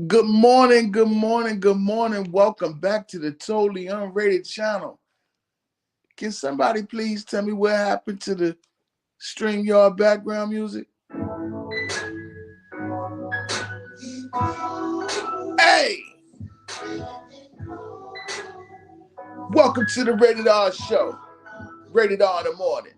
Good morning, good morning, good morning. Welcome back to the Totally Unrated channel. Can somebody please tell me what happened to the StreamYard background music? Hey! Welcome to the RatedR show. RatedR in the morning.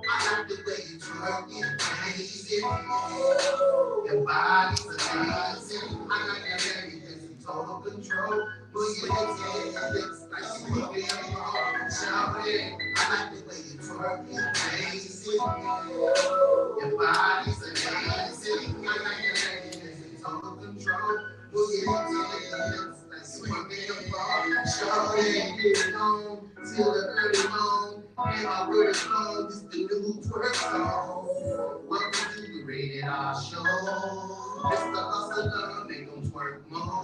I like the way you twerk it, crazy. Your body's amazing. I like that everything's in total control. Move your hips like you put me on. Shout it. I like the way you twerk it, crazy. Your body's amazing. I like that everything's in total control. Move your hips like you put me on. Shout it. Get it on till the early morning. And my word is long, this the new twerk song. Welcome to the RatedR show. Mr. Hustler, make them twerk more.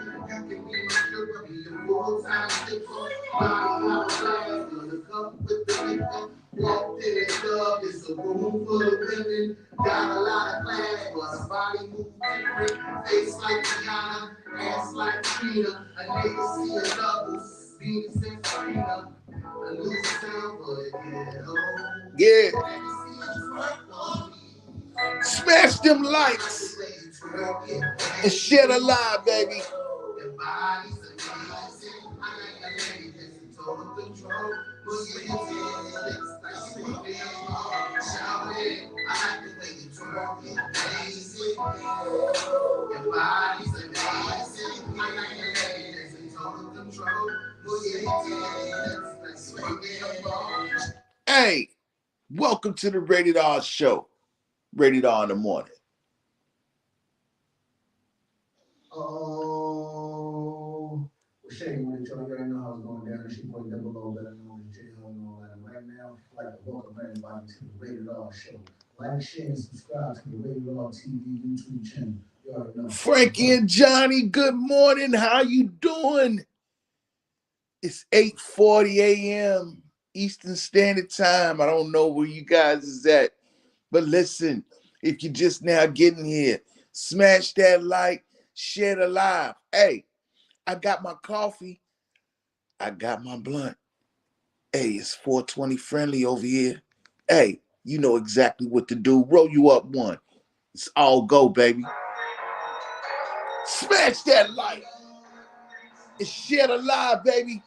You can be my sugar, be your full-time sticker. Body out class, gonna come with the liquor. Walked in the club, it's a room full of women. Got a lot of class, but her body moves different. Face like Rihanna, ass like Trina. A nigga see a double, Venus and Serena. A new sound for the ghetto. Yeah. Smash them likes and share the live, baby. Your body's amazing. I like a lady that's in total control. Move your hips like you put me on. Shout it. I like the way you twerk it, amazing. Your body's amazing. I like a lady that's in total control. Move your hips like you put me on. Hey, welcome to the RatedR show. RatedR in the morning. Oh, Shane, when you already know how it's going down, she point double O, better known as JL and all that. And right now, I'd like to welcome everybody to the RatedR show. Like, share, and subscribe to the RatedR TV YouTube channel. You already know. Frankie and Johnny, good morning. How you doing? It's 8:40 a.m. Eastern Standard Time. I don't know where you guys is at, but listen, if you're just now getting here, smash that like, share the live. Hey, I got my coffee. I got my blunt. Hey, it's 420 friendly over here. Hey, you know exactly what to do. Roll you up one. It's all go, baby. Smash that like and share the live, baby.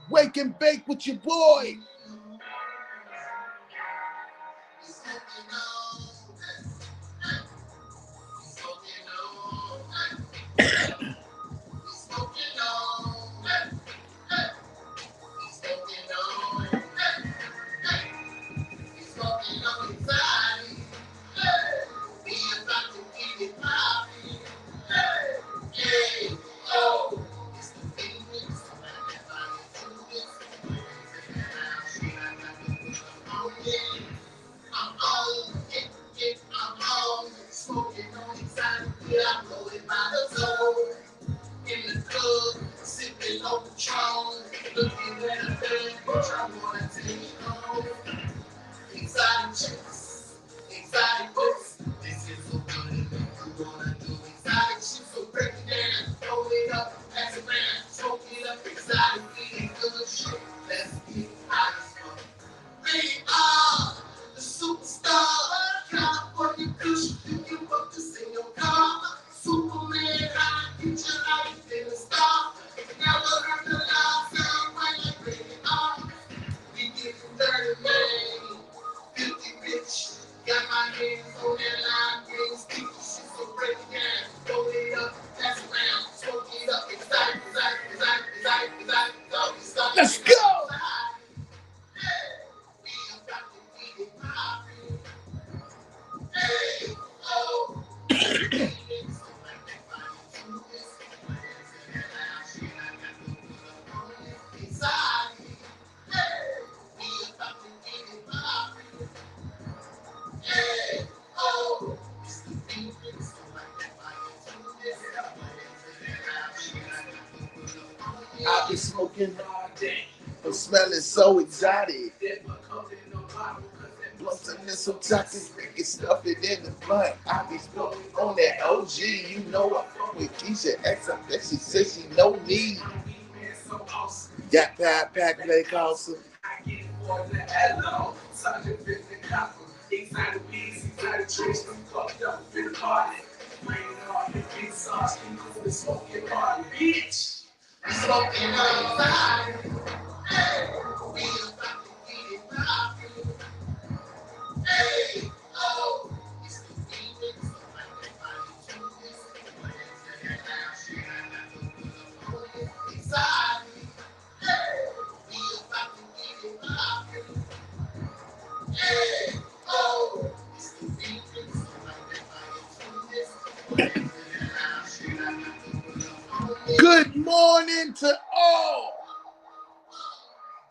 Wake and bake with your boy. Let's go! I've been smoking all day. I'm smelling so exotic. Blunts and some toxic, make it stuff it in the blunt. I be smoking on that OG, you know I fuck with Keisha X. I bet she says she no need. Got pack, play console. Smoking outside. Hey, we about to get it poppin'. Hey, oh, it's the demons. Inside. Hey, we about to get it poppin'. Hey, oh, it's the demons. Good morning to all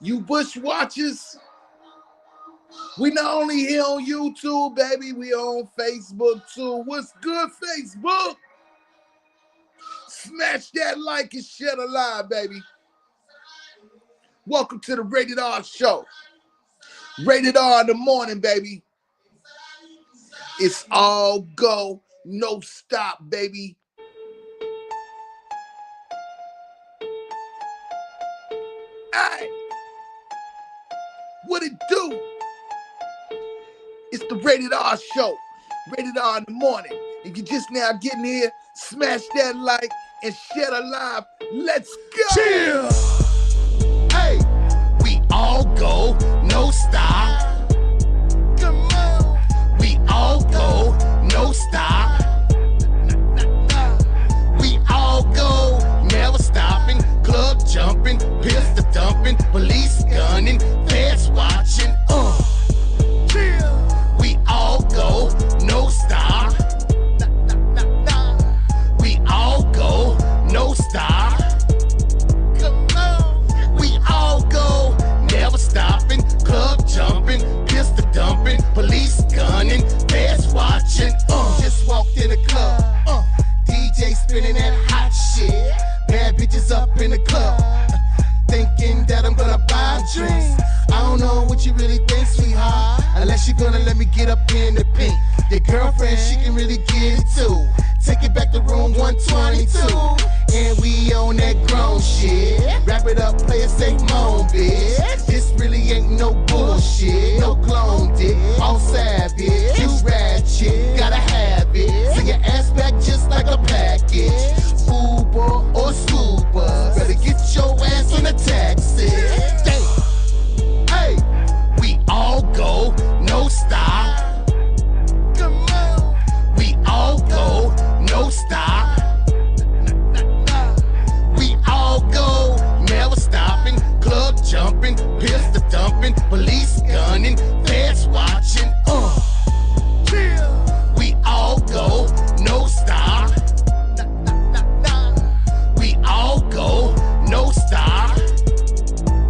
you Bush watchers. We not only here on YouTube, baby, we on Facebook too. What's good, Facebook? Smash that like and share the live, baby. Welcome to the Rated R show. Rated R in the morning, baby. It's all go, no stop, baby. Hey, what it do? It's the Rated R show. Rated R in the morning. If you're just now getting here, smash that like and share the live. Let's go. Chill. Hey, we all go, no stop. Come on. We all go, no stop. We all go, never stopping. Club jumping, pistol dumping, police gunning, feds watching. Chill. We all go, no stop. We all go, no stop. Come on. We all go, never stopping. Club jumping, pistol dumping, police gunning, feds watching. Just walked in the club. DJ spinning that hot shit. Bad bitches up in the club. Thinking that I'm gonna buy drinks. I don't know what you really think, sweetheart. Unless you're gonna let me get up in the pink. Your girlfriend, she can really get it too. Take it back to room 122. And we on that grown shit. Wrap it up, play a safe moan, bitch. This really ain't no bullshit. No clone dick, all savage. You ratchet, gotta have it. Send your ass back just like a package. Uber or school bus. Better get your ass on a taxi. Damn. Hey, we all go, no stop. Come on. We all go, no stop. We all go, never stopping. Club jumping, pistol dumping, police gunning, feds watching. Chill. We all go, no stop. We all go, no stop.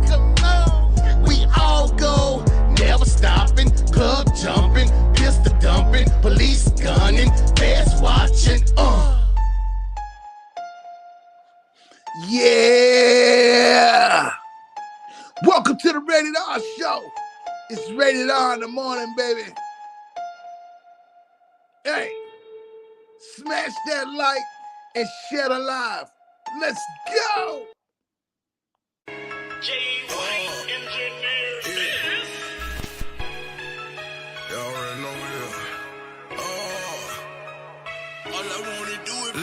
Come on. We all go, never stopping. Club jumping, pistol dumping, police gunning, feds watching. Yeah. Welcome to the Rated R show. It's Rated R in the morning, baby. Hey, smash that like and share the live. Let's go. Y'all already know it. All I wanna do is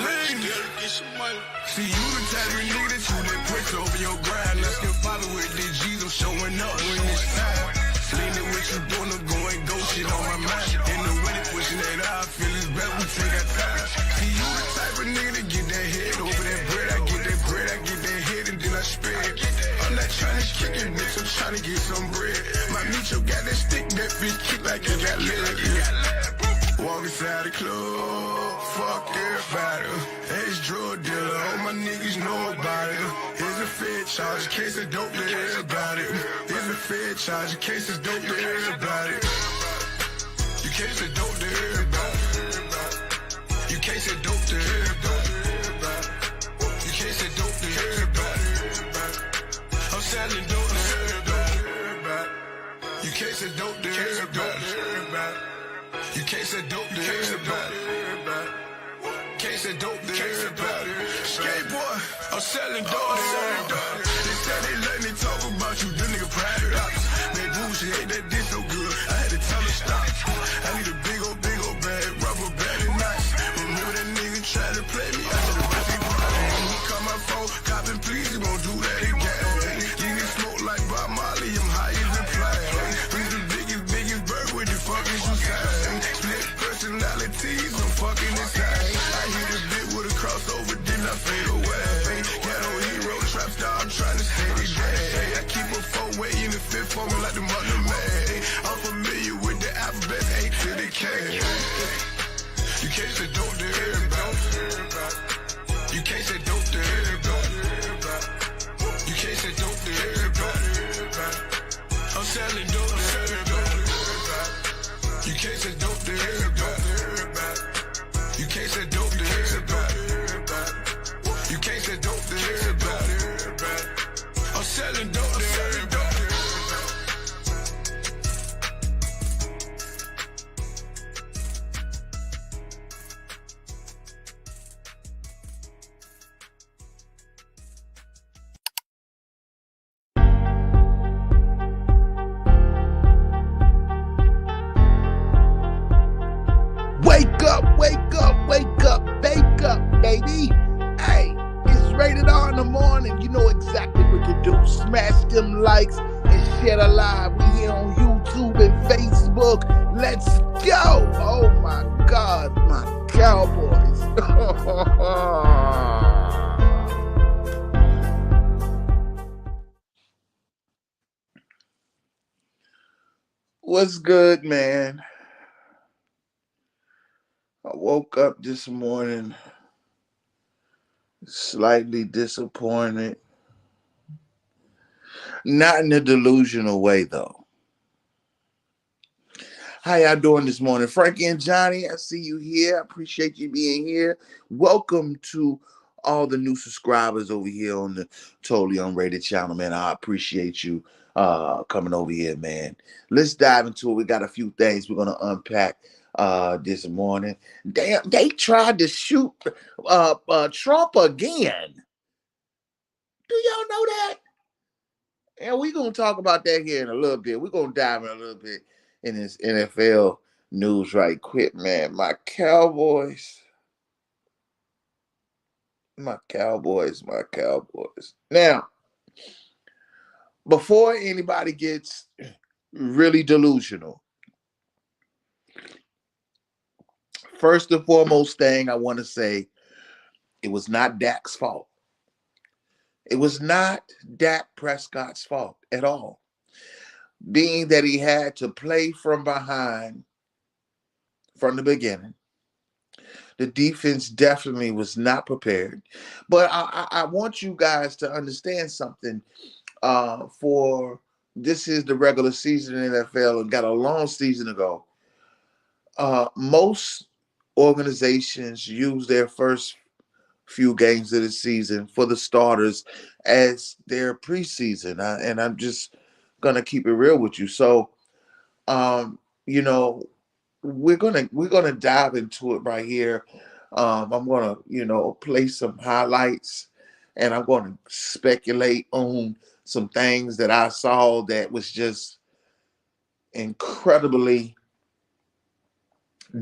get some money. See, you the type of nigga that you let quick over your grind. I still follow with these G's, I'm showing up when it's time. Leaning with you doing the go and go shit on my mind. In the way they pushing that I feel it's better we take our time. See, you the type of nigga that get that head over that bread. I get that bread, I get that head and then I spread. I'm not trying to kick it, bitch, I'm trying to get some bread. My Micho got that stick, that bitch kick like it got leg. Walk inside the club, fuck everybody. Ex drug dealer, all my niggas know about it. Here's a fed charge, case of dope to everybody. Here's a fed charge, case of dope to everybody. You can't say dope to everybody. You can't say dope to everybody. You can't say dope to everybody. I'm selling dope to everybody. You can't say dope to everybody. You can't say dope to everybody. Can't say dope to everybody. Skateboy, I'm selling dope to everybody. They say they let me talk about you, them nigga private ops. Man, bullshit, ain't that dick so good? I had to tell her stop. I need a big old bag, rubber band and nice. Remember that nigga trying to play me? I said the rest ain't problem. When he call my phone, copping please, he won't do that again. You need smoke like Bob Marley, I'm high as a plane. We the biggest bird with the fuck is you saying? Split personalities, I'm fucking insane. I hit a bit with a crossover, then I fade away. Ghetto hero, trap star, I'm trying to stay the day. I keep a four-way in the fifth for me like the mother man. I'm familiar with the alphabet, A to the K. You can't say dope to everybody. You can't say dope to everybody. You can't say dope to everybody. I'm selling dope to everybody. You can't say dope to everybody. You can't say dope to everybody. You can't say dope to everybody. I'm selling dope to everybody. Wake up, bake up, baby. Hey, it's Rated R in the morning. You know exactly what to do. Smash them likes and share the live. We here on YouTube and Facebook. Let's go. Oh my God, my Cowboys. What's good, man? I woke up this morning slightly disappointed. Not in a delusional way, though. How y'all doing this morning? Frankie and Johnny, I see you here. I appreciate you being here. Welcome to all the new subscribers over here on the Totally Unrated channel, man. I appreciate you coming over here, man. Let's dive into it. We got a few things we're going to unpack this morning. Damn, they tried to shoot Trump again. Do y'all know that? And we're going to talk about that here in a little bit. We're going to dive in a little bit in this NFL news right quick, man. My Cowboys. Now, before anybody gets really delusional, first and foremost thing I want to say, it was not Dak's fault. It was not Dak Prescott's fault at all. Being that he had to play from behind from the beginning, the defense definitely was not prepared. But I want you guys to understand something. For this is the regular season in the NFL and got a long season to go. Most organizations use their first few games of the season for the starters as their preseason. And I'm just gonna keep it real with you. So, you know, we're gonna dive into it right here. I'm gonna play some highlights, and I'm gonna speculate on some things that I saw that was just incredibly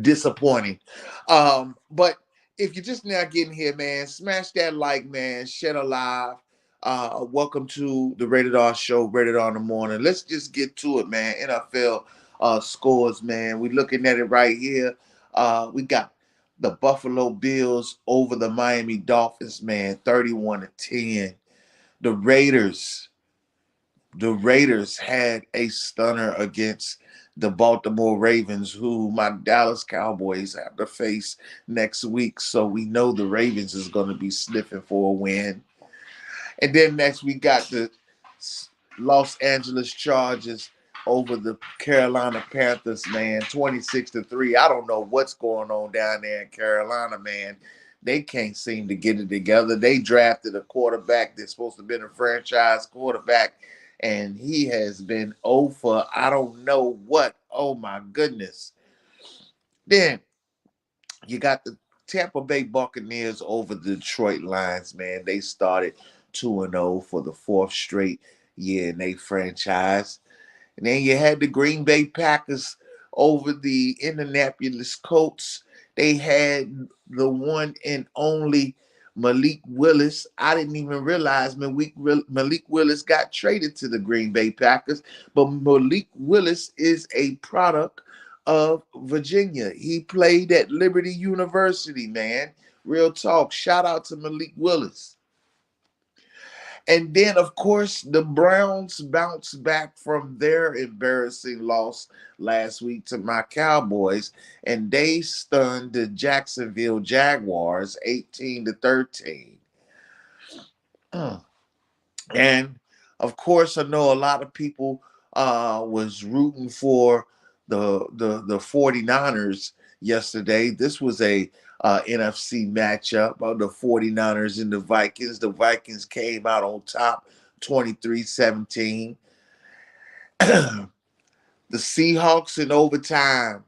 disappointing. But if you're just now getting here, man, smash that like, man, share the live. Welcome to the Rated R show, Rated R in the morning. Let's just get to it, man. NFL scores, man. We're looking at it right here. We got the Buffalo Bills over the Miami Dolphins, man, 31-10. The Raiders had a stunner against the Baltimore Ravens, who my Dallas Cowboys have to face next week. So we know the Ravens is going to be sniffing for a win. And then next we got the Los Angeles Chargers over the Carolina Panthers, man, 26-3. I don't know what's going on down there in Carolina, man. They can't seem to get it together. They drafted a quarterback that's supposed to have been a franchise quarterback, and he has been 0 for I don't know what. Oh my goodness. Then you got the Tampa Bay Buccaneers over the Detroit Lions, man. They started 2-0 for the fourth straight year in their franchise. And then you had the Green Bay Packers over the Indianapolis Colts. They had the one and only Malik Willis. I didn't even realize Malik Willis got traded to the Green Bay Packers, but Malik Willis is a product of Virginia. He played at Liberty University, man. Real talk. Shout out to Malik Willis. And then, of course, the Browns bounced back from their embarrassing loss last week to my Cowboys, and they stunned the Jacksonville Jaguars 18-13. And of course, I know a lot of people was rooting for the 49ers yesterday. This was a NFC matchup of the 49ers and the Vikings. The Vikings came out on top 23-17. The Seahawks in overtime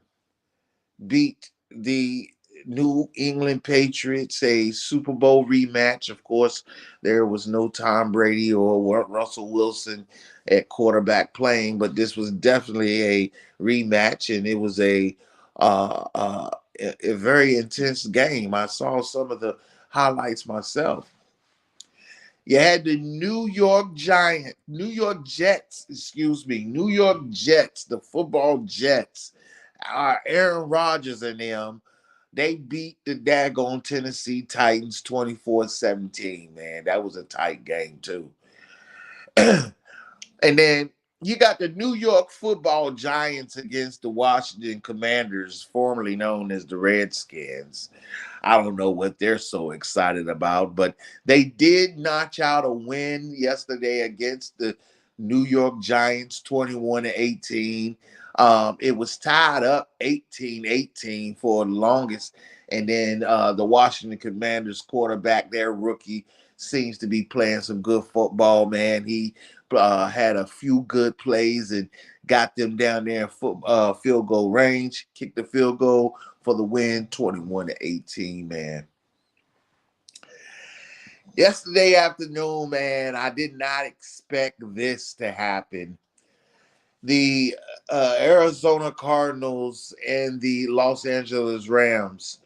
beat the New England Patriots, a Super Bowl rematch. Of course, there was no Tom Brady or Russell Wilson at quarterback playing, but this was definitely a rematch, and it was uh, uh, a very intense game. I saw some of the highlights myself. You had the New York Jets, New York Jets, the football Jets. Aaron Rodgers and them, they beat the daggone Tennessee Titans 24-17, man. That was a tight game, too. And then you got the New York football Giants against the Washington Commanders, formerly known as the Redskins. I don't know what they're so excited about, but they did notch out a win yesterday against the New York Giants 21-18. It was tied up 18-18 for the longest. And then the Washington Commanders quarterback, their rookie, seems to be playing some good football, man. He had a few good plays and got them down there in field goal range, kicked the field goal for the win, 21-18, man. Yesterday afternoon, man, I did not expect this to happen. The Arizona Cardinals and the Los Angeles Rams,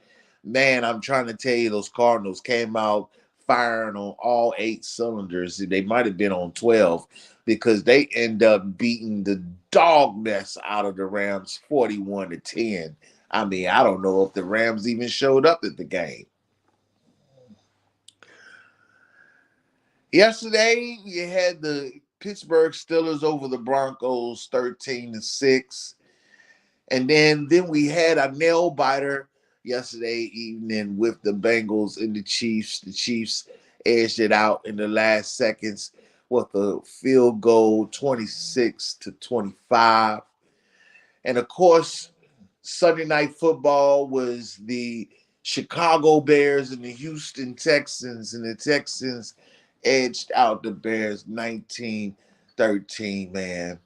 man, I'm trying to tell you, those Cardinals came out firing on all 8 cylinders. They might have been on 12 because they end up beating the dog mess out of the Rams 41-10. I mean, I don't know if the Rams even showed up at the game. Yesterday, you had the Pittsburgh Steelers over the Broncos 13-6. And then we had a nail biter yesterday evening with the Bengals and the Chiefs. The Chiefs edged it out in the last seconds with a field goal 26-25. And of course, Sunday Night Football was the Chicago Bears and the Houston Texans, and the Texans edged out the Bears 19-13, man.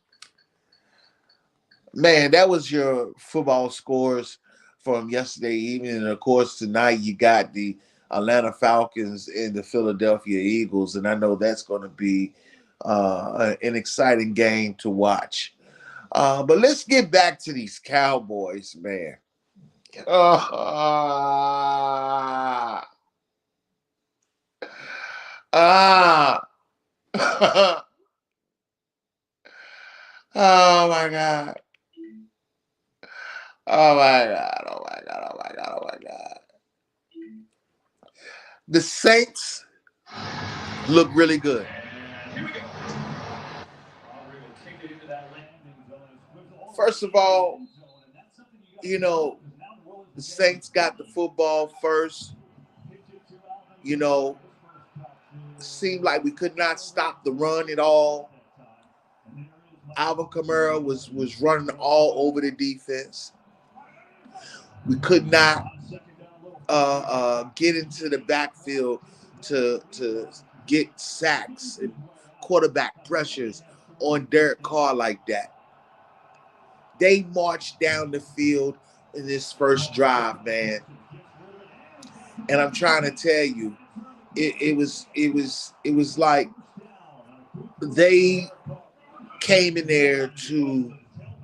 Man, that was your football scores from yesterday evening. And of course, tonight you got the Atlanta Falcons and the Philadelphia Eagles. And I know that's going to be an exciting game to watch. But let's get back to these Cowboys, man. Ah. Oh my God. Oh my God. Oh my God. Oh my God. Oh my God. The Saints look really good. First of all, you know, the Saints got the football first. You know, seemed like we could not stop the run at all. Alvin Kamara was running all over the defense. We could not get into the backfield to get sacks and quarterback pressures on Derek Carr like that. They marched down the field in this first drive, man. And I'm trying to tell you, it was like they came in there to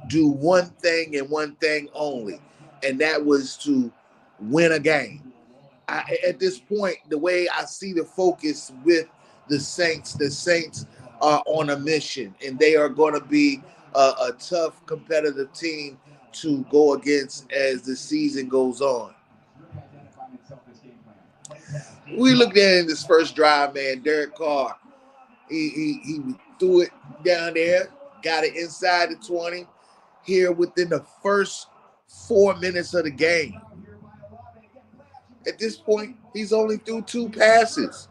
do one thing and one thing only, and that was to win a game. At this point, the way I see the focus with the Saints are on a mission, and they are going to be a tough competitive team to go against as the season goes on. We looked at it in this first drive, man. Derek Carr, he threw it down there, got it inside the 20 here within the first 4 minutes of the game. At this point, he's only threw 2 passes.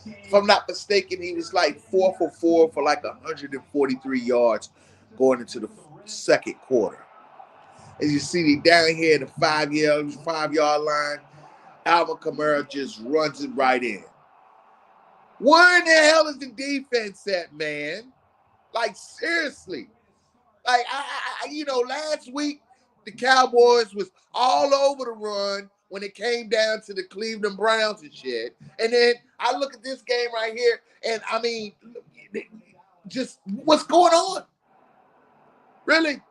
If I'm not mistaken, he was like 4 for 4 for like 143 yards going into the second quarter. As you see, down here at the 5-yard line, Alvin Kamara just runs it right in. Where in the hell is the defense at, man? Like, seriously. Like, last week, the Cowboys was all over the run when it came down to the Cleveland Browns and shit. And then I look at this game right here, and I mean, just what's going on? Really?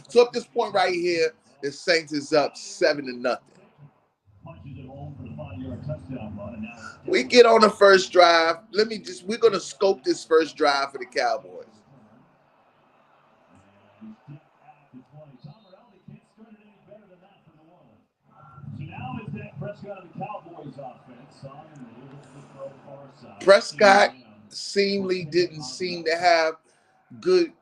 So at this point right here, the Saints is up 7-0. We get on the first drive. We're going to scope this first drive for the Cowboys. Prescott seemingly didn't seem to have good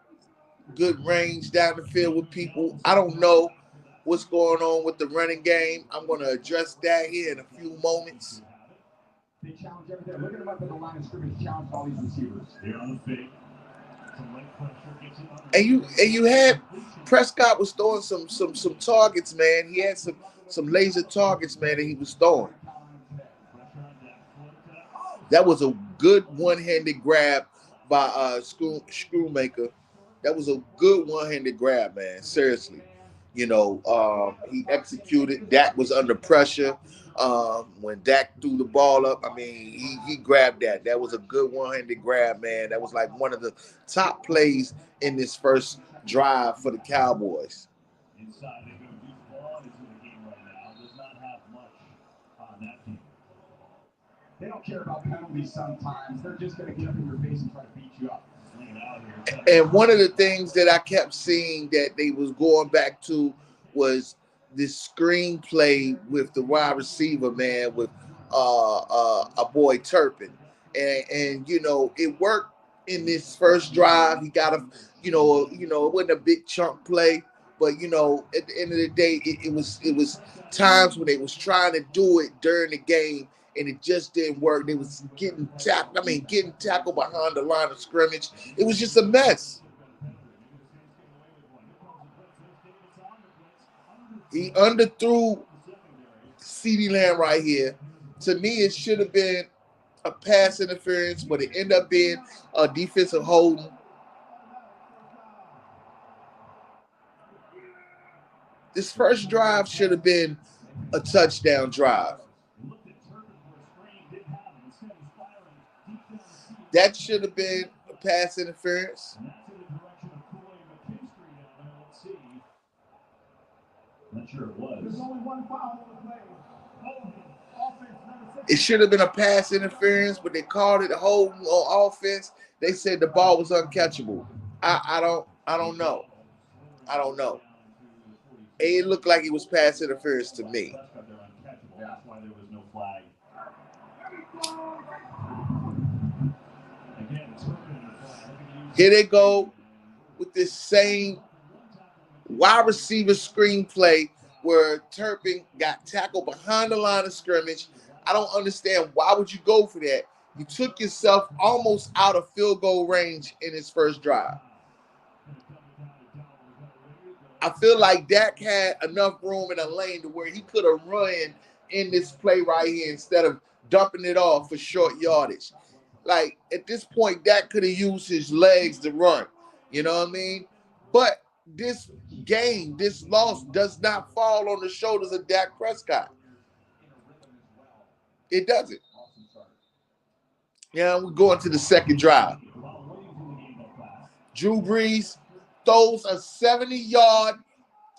range down the field with people. I don't know what's going on with the running game. I'm going to address that here in a few moments. They challenge everything. Look at them up in the line of scrimmage, challenge all these receivers. They're on the fake. And you had Prescott was throwing some targets, man. He had some laser targets, man, that he was throwing. That was a good one-handed grab by Screwmaker. That was a good one-handed grab, man. Seriously. He executed. Dak was under pressure. When Dak threw the ball up, I mean, he grabbed that. That was a good one-handed grab, man. That was like one of the top plays in this first drive for the Cowboys. They don't care about penalties sometimes. They're just going to get up in your face and try to beat you up. And one of the things that I kept seeing that they was going back to was this screenplay with the wide receiver, man, with a boy Turpin. And it worked in this first drive. He got it wasn't a big chunk play, but at the end of the day, it was times when they was trying to do it during the game and it just didn't work. They was getting tackled behind the line of scrimmage. It was just a mess. He underthrew CeeDee Lamb right here. To me, it should have been a pass interference, but it ended up being a defensive holding. This first drive should have been a touchdown drive. That should have been a pass interference. Not sure it was. There's only one foul on the play. It should have been a pass interference, but they called it a holding on offense. They said the ball was uncatchable. I don't know. I don't know. It looked like it was pass interference to me. That's why there was no flag. Here they go with this same wide receiver screenplay where Turpin got tackled behind the line of scrimmage. I don't understand. Why would you go for that? You took yourself almost out of field goal range in his first drive. I feel like Dak had enough room in a lane to where he could have run in this play right here instead of dumping it off for short yardage. Like, at this point, Dak could have used his legs to run. You know what I mean? But this game, this loss, does not fall on the shoulders of Dak Prescott. It doesn't. Yeah, we're going to the second drive. Drew Brees throws a 70-yard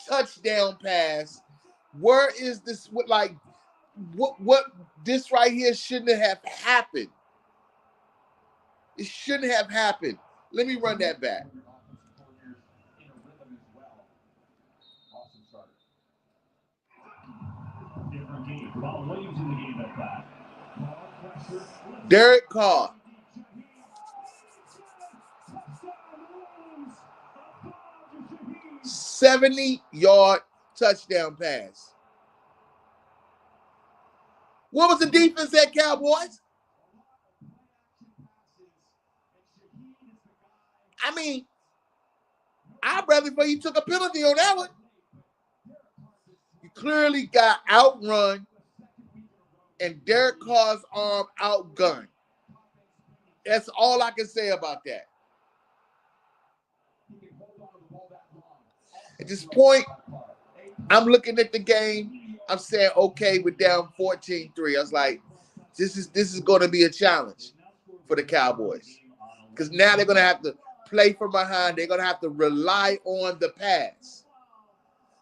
touchdown pass. Where is this? Like, what this right here shouldn't have happened. It shouldn't have happened. Let me run that back. Derek Carr. 70-yard touchdown pass. What was the defense at, Cowboys? I mean, I'd rather for you took a penalty on that one. You clearly got outrun and Derek Carr's arm outgunned. That's all I can say about that. At this point, I'm looking at the game. I'm saying, okay, we're down 14-3. I was like, this is going to be a challenge for the Cowboys. Because now they're going to have to play from behind. They're going to have to rely on the pass.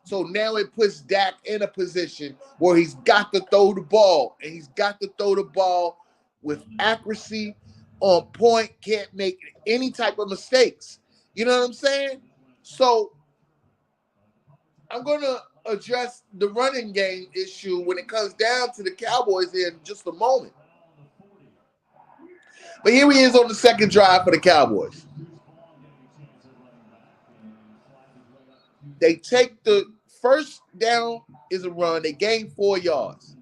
So now it puts Dak in a position where he's got to throw the ball. And he's got to throw the ball with accuracy, on point, can't make any type of mistakes. You know what I'm saying? So I'm going to address the running game issue when it comes down to the Cowboys in just a moment. But here he is on the second drive for the Cowboys. They take the first down is a run. They gain 4 yards.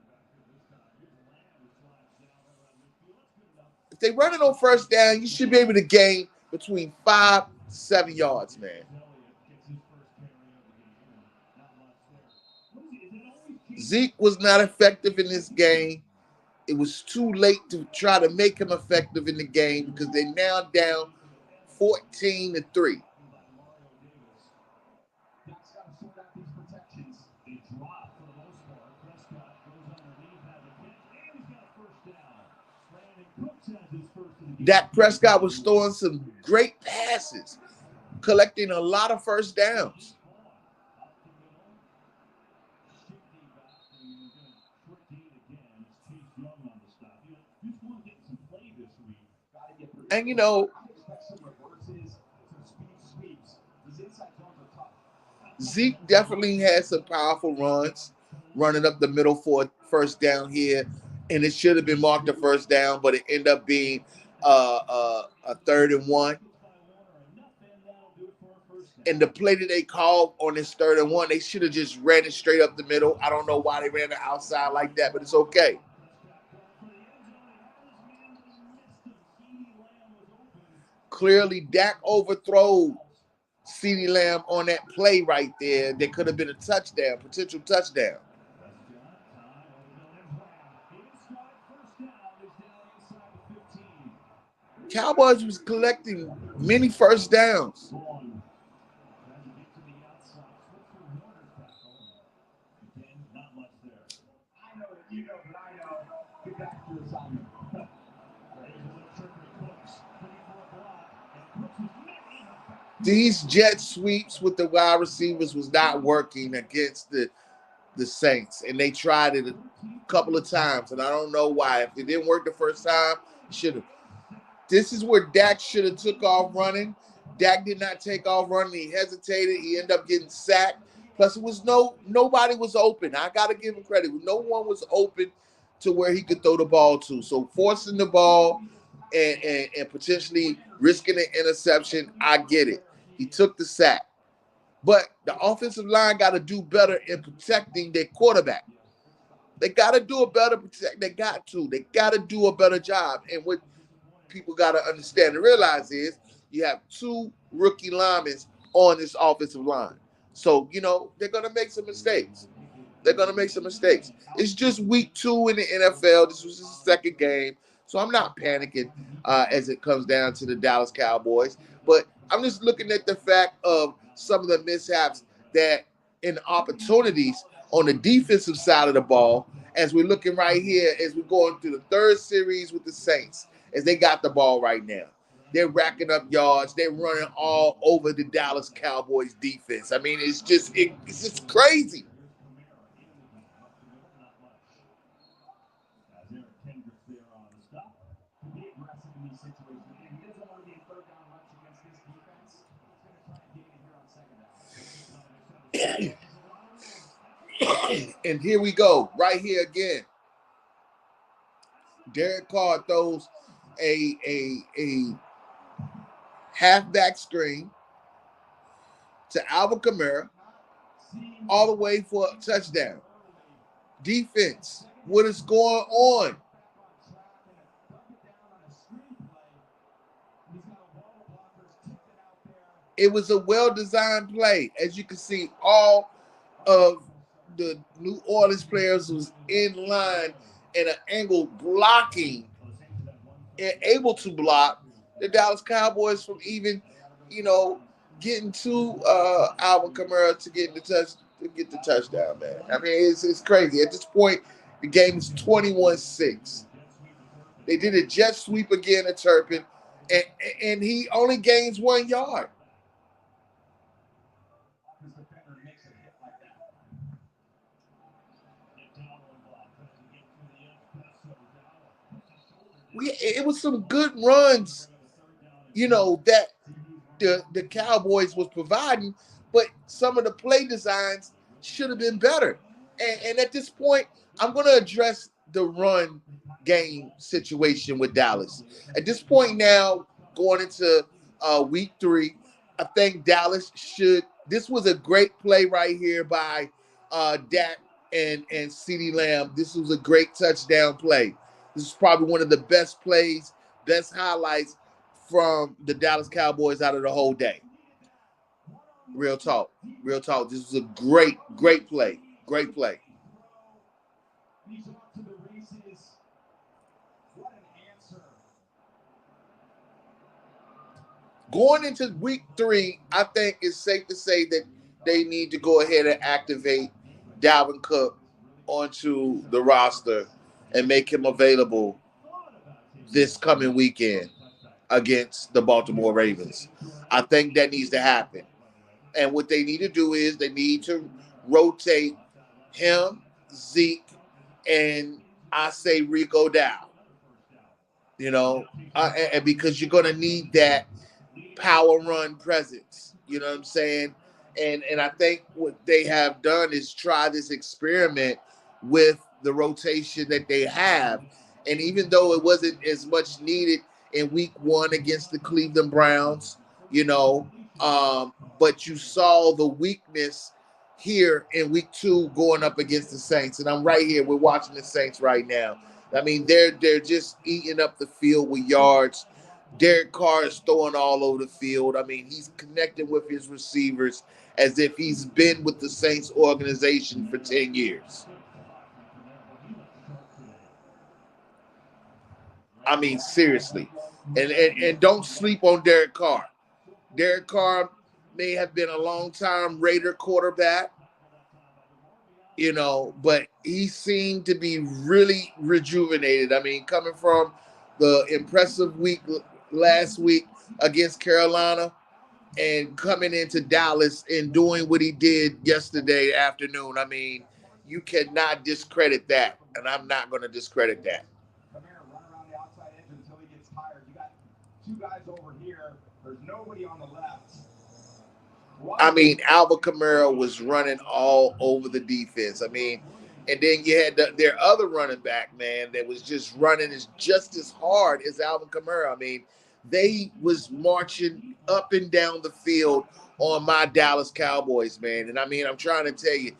If they run it on first down, you should be able to gain between 5 to 7 yards, man. Zeke was not effective in this game. It was too late to try to make him effective in the game because they're now down 14-3. Dak Prescott was throwing some great passes, collecting a lot of first downs. And, you know, Zeke definitely had some powerful runs, running up the middle for a first down here, and it should have been marked a first down, but it ended up being a 3rd and 1. And the play that they called on this 3rd and 1, they should have just ran it straight up the middle. I don't know why they ran the outside like that, but it's okay. Clearly, Dak overthrew CeeDee Lamb on that play right there. That could have been a touchdown, potential touchdown. Cowboys was collecting many first downs. These jet sweeps with the wide receivers was not working against the Saints, and they tried it a couple of times, and I don't know why. If it didn't work the first time, should have. This is where Dak should have took off running. Dak did not take off running. He hesitated. He ended up getting sacked. Plus, it was nobody was open. I got to give him credit. No one was open to where he could throw the ball to. So forcing the ball and potentially risking an interception, I get it. He took the sack. But the offensive line got to do better in protecting their quarterback. They got to do a better protect. They got to do a better job. And what people got to understand and realize is you have 2 rookie linemen on this offensive line. So, you know, they're going to make some mistakes. It's just week 2 in the NFL. This was his second game. So I'm not panicking as it comes down to the Dallas Cowboys. But I'm just looking at the fact of some of the mishaps that and opportunities on the defensive side of the ball as we're looking right here as we're going through the third series with the Saints as they got the ball right now. They're racking up yards. They're running all over the Dallas Cowboys defense. I mean, it's just crazy. And here we go, right here again. Derek Carr throws a halfback screen to Alvin Kamara all the way for a touchdown. Defense, what is going on? It was a well-designed play. As you can see, all of the New Orleans players was in line in an angle blocking and able to block the Dallas Cowboys from even, getting to Alvin Kamara to get the touchdown, man. I mean, it's crazy. At this point, the game is 21-6. They did a jet sweep again at Turpin, and he only gains 1 yard. It was some good runs, that the Cowboys was providing, but some of the play designs should have been better. And at this point, I'm going to address the run game situation with Dallas. At this point now, going into week 3, I think Dallas should. This was a great play right here by Dak and CeeDee Lamb. This was a great touchdown play. This is probably one of the best plays, best highlights from the Dallas Cowboys out of the whole day. Real talk. Real talk. This was a great, great play. Great play. Going into week 3, I think it's safe to say that they need to go ahead and activate Dalvin Cook onto the roster and make him available this coming weekend against the Baltimore Ravens. I think that needs to happen. And what they need to do is they need to rotate him, Zeke, and I say Rico Dow. And because you're going to need that power run presence. You know what I'm saying? And I think what they have done is try this experiment with the rotation that they have. And even though it wasn't as much needed in week 1 against the Cleveland Browns, but you saw the weakness here in week 2 going up against the Saints. And I'm right here. We're watching the Saints right now. I mean, they're just eating up the field with yards. Derek Carr is throwing all over the field. I mean, he's connecting with his receivers as if he's been with the Saints organization for 10 years. I mean, seriously. And don't sleep on Derek Carr. Derek Carr may have been a long-time Raider quarterback, but he seemed to be really rejuvenated. I mean, coming from the impressive week last week against Carolina and coming into Dallas and doing what he did yesterday afternoon. I mean, you cannot discredit that, and I'm not going to discredit that. Run around the outside edge until he gets tired. You got 2 guys over here. There's nobody on the left. I mean, Alvin Kamara was running all over the defense. I mean, and then you had their other running back, man, that was just running just as hard as Alvin Kamara. I mean, they was marching up and down the field on my Dallas Cowboys, man. And I mean, I'm trying to tell you,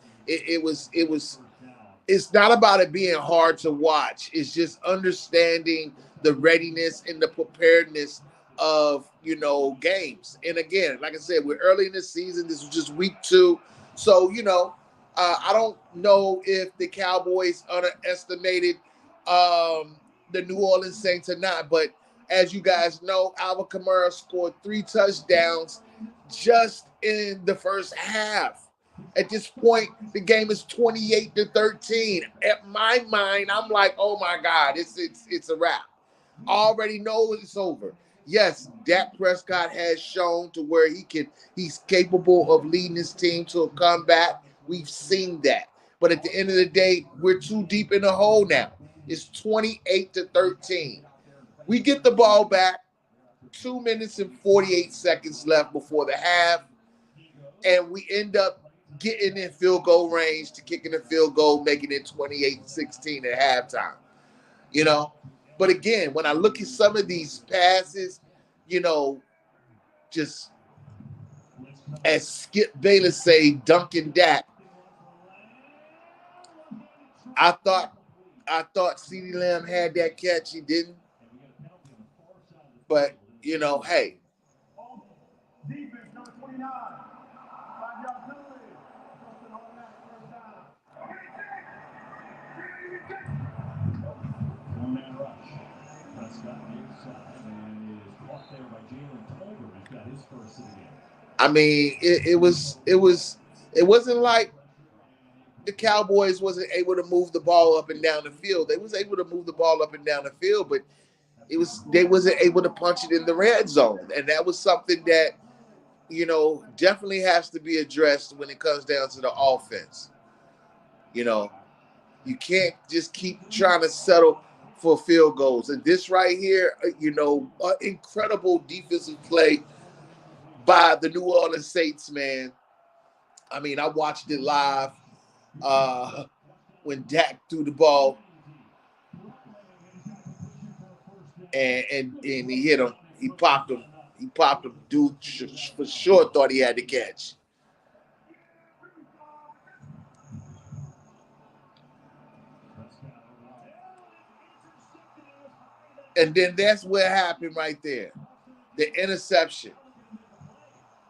it's not about it being hard to watch. It's just understanding the readiness and the preparedness of, games. And again, like I said, we're early in the season. This was just week 2. So, I don't know if the Cowboys underestimated the New Orleans Saints are not. But as you guys know, Alvin Kamara scored 3 touchdowns just in the first half. At this point, the game is 28-13. At my mind, I'm like, oh my God, it's a wrap. Already know it's over. Yes, Dak Prescott has shown to where he's capable of leading his team to a comeback. We've seen that. But at the end of the day, we're too deep in the hole now. It's 28-13. We get the ball back. 2 minutes and 48 seconds left before the half. And we end up getting in field goal range to kicking a field goal, making it 28-16 at halftime. You know? But again, when I look at some of these passes, just as Skip Bayless say, Duncan Dak, I thought CeeDee Lamb had that catch. He didn't. But, hey. I mean, it wasn't like the Cowboys wasn't able to move the ball up and down the field. They was able to move the ball up and down the field, but they wasn't able to punch it in the red zone. And that was something that, definitely has to be addressed when it comes down to the offense. You can't just keep trying to settle for field goals. And this right here, an incredible defensive play by the New Orleans Saints, man. I mean, I watched it live when Dak threw the ball and he hit him. He popped him. Dude for sure thought he had the catch. And then that's what happened right there. The interception.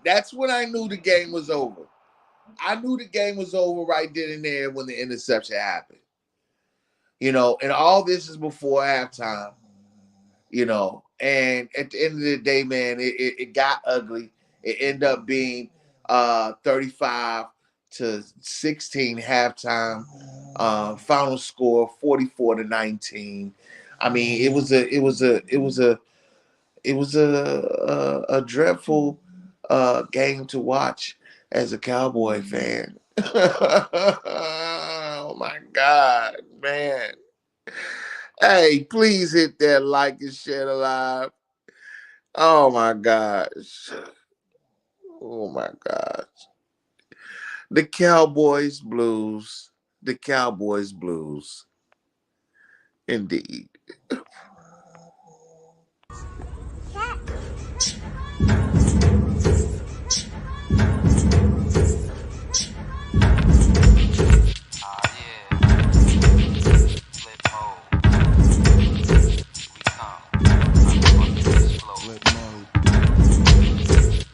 That's when I knew the game was over. I knew the game was over right then and there when the interception happened. And all this is before halftime. And at the end of the day, man, it got ugly. It ended up being 35-16 halftime. Final score 44-19. I mean, it was a dreadful game to watch as a Cowboy fan. Oh my God, man. Hey, please hit that like and share alive. Oh my gosh. Oh my gosh. The Cowboys blues. The Cowboys blues. Indeed.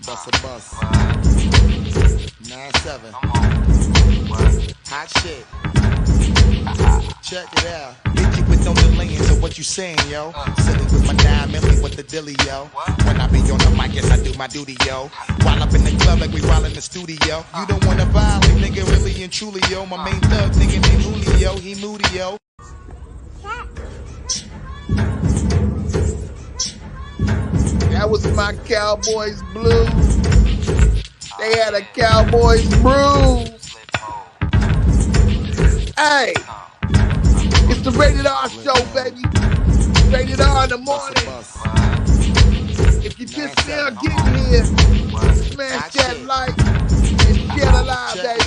Bus a bus. 9-7. Hot shit. Check it out. Hit you with no delay, so what you saying, yo? Silly with my 9 milli with the dilly, yo. When I be on the mic, yes, I do my duty, yo. While up in the club like we while in the studio. You don't wanna violate, nigga, really and truly, yo. My main thug, nigga named Julio, he moody, yo. That was my Cowboys blues. They had a Cowboys bruise. Hey, it's the RatedR show, baby. RatedR in the morning. If you just now getting here, smash that like and share alive, baby.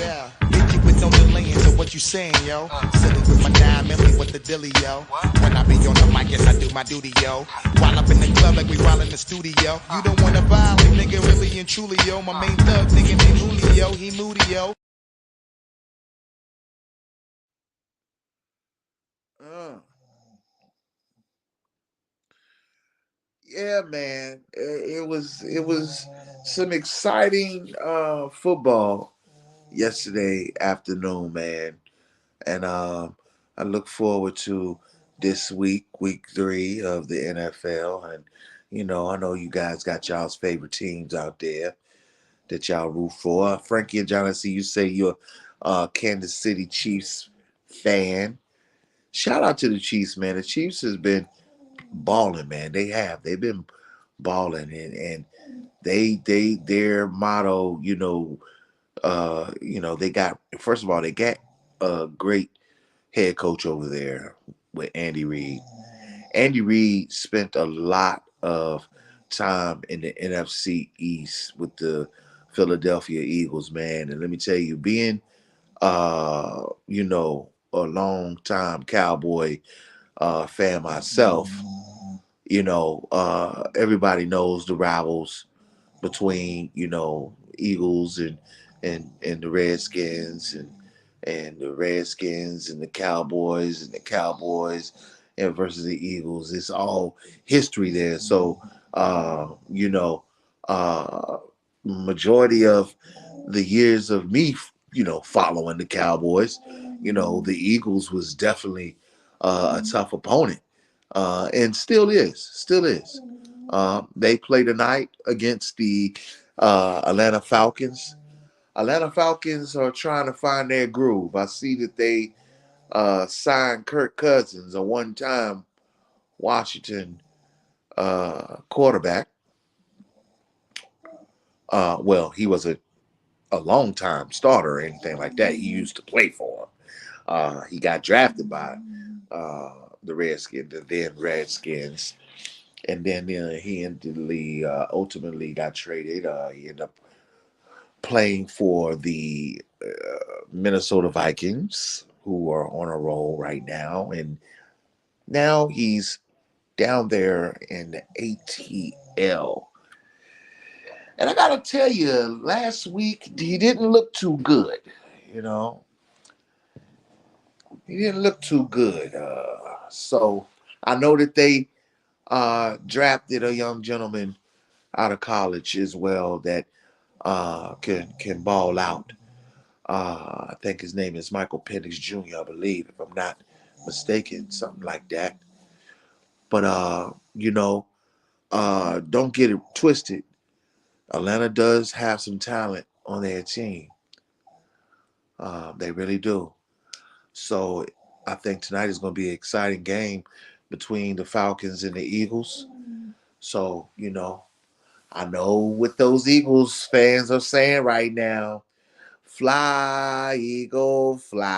Hit you with no delay, so what you saying, yo? Silly with my 9 milli with the dilly, yo. When I be on the mic, yes, I do my duty, yo. While up in the club like we while in the studio. You don't wanna violate, nigga, really and truly, yo. My main thug, nigga named Julio, he moody, yo. Yeah, man. It was some exciting football yesterday afternoon, man. And I look forward to this week, week 3 of the NFL. And, I know you guys got y'all's favorite teams out there that y'all root for. Frankie and John, I see you say you're a Kansas City Chiefs fan. Shout out to the Chiefs, man. The Chiefs has been balling, man. They have. They've been balling, and their motto, they got, first of all, they got a great head coach over there with Andy Reid. Andy Reid spent a lot of time in the NFC East with the Philadelphia Eagles, man. And let me tell you, being a long time Cowboy fan myself, everybody knows the rivals between Eagles and the Redskins and the Redskins and the Cowboys and versus the Eagles. It's all history there. So uh majority of the years of me following the Cowboys, the Eagles was definitely a tough opponent, and still is. They play tonight against the Atlanta Falcons. Atlanta Falcons are trying to find their groove. I see that they signed Kirk Cousins, a one-time Washington quarterback. Well, he was a long-time starter or anything like that. He used to play for him. He got drafted by the Redskins, the then Redskins, and then he ultimately got traded. He ended up playing for the Minnesota Vikings, who are on a roll right now, and now he's down there in the ATL. And I gotta tell you, last week he didn't look too good. You know, he didn't look too good. So I know that they drafted a young gentleman out of college as well that can ball out. I think his name is Michael Penix Jr., I believe, if I'm not mistaken, something like that. But don't get it twisted. Atlanta does have some talent on their team. They really do. So I think tonight is going to be an exciting game between the Falcons and the Eagles. So, I know what those Eagles fans are saying right now. Fly, Eagle, fly.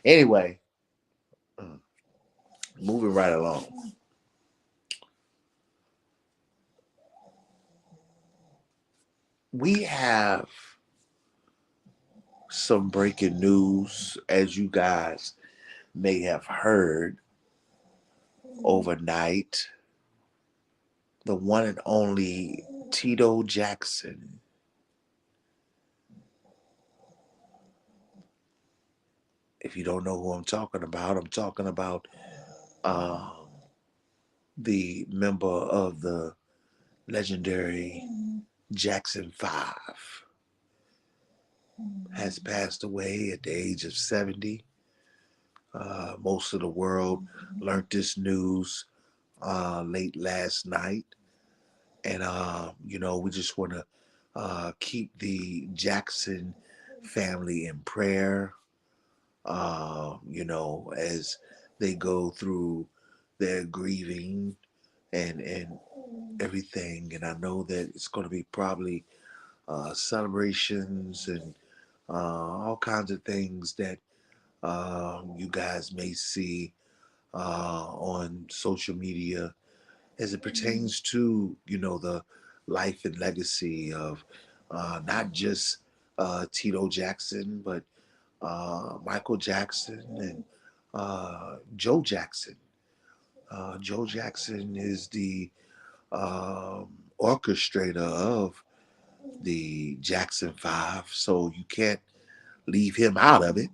Anyway, moving right along. We have some breaking news, as you guys may have heard overnight. The one and only Tito Jackson. If you don't know who I'm talking about um, the member of the legendary Jackson 5 has passed away at the age of 70. Most of the world learned this news late last night. And, we just want to keep the Jackson family in prayer, as they go through their grieving and everything. And I know that it's going to be probably celebrations and all kinds of things that you guys may see on social media as it pertains to the life and legacy of not just Tito Jackson, but Michael Jackson and Joe Jackson. Joe Jackson is the orchestrator of the Jackson 5, so you can't leave him out of it.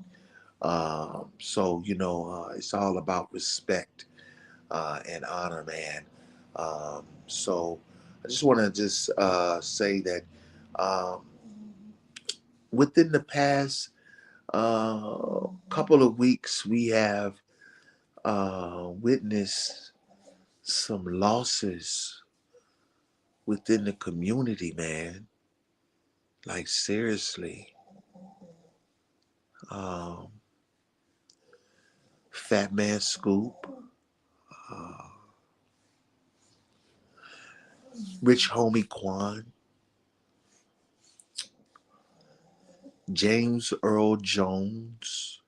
It's all about respect and honor, man. So I just want to just say that um, within the past couple of weeks, we have witnessed some losses within the community, man. Like seriously. Um, Fat Man Scoop, Rich Homie Quan, James Earl Jones,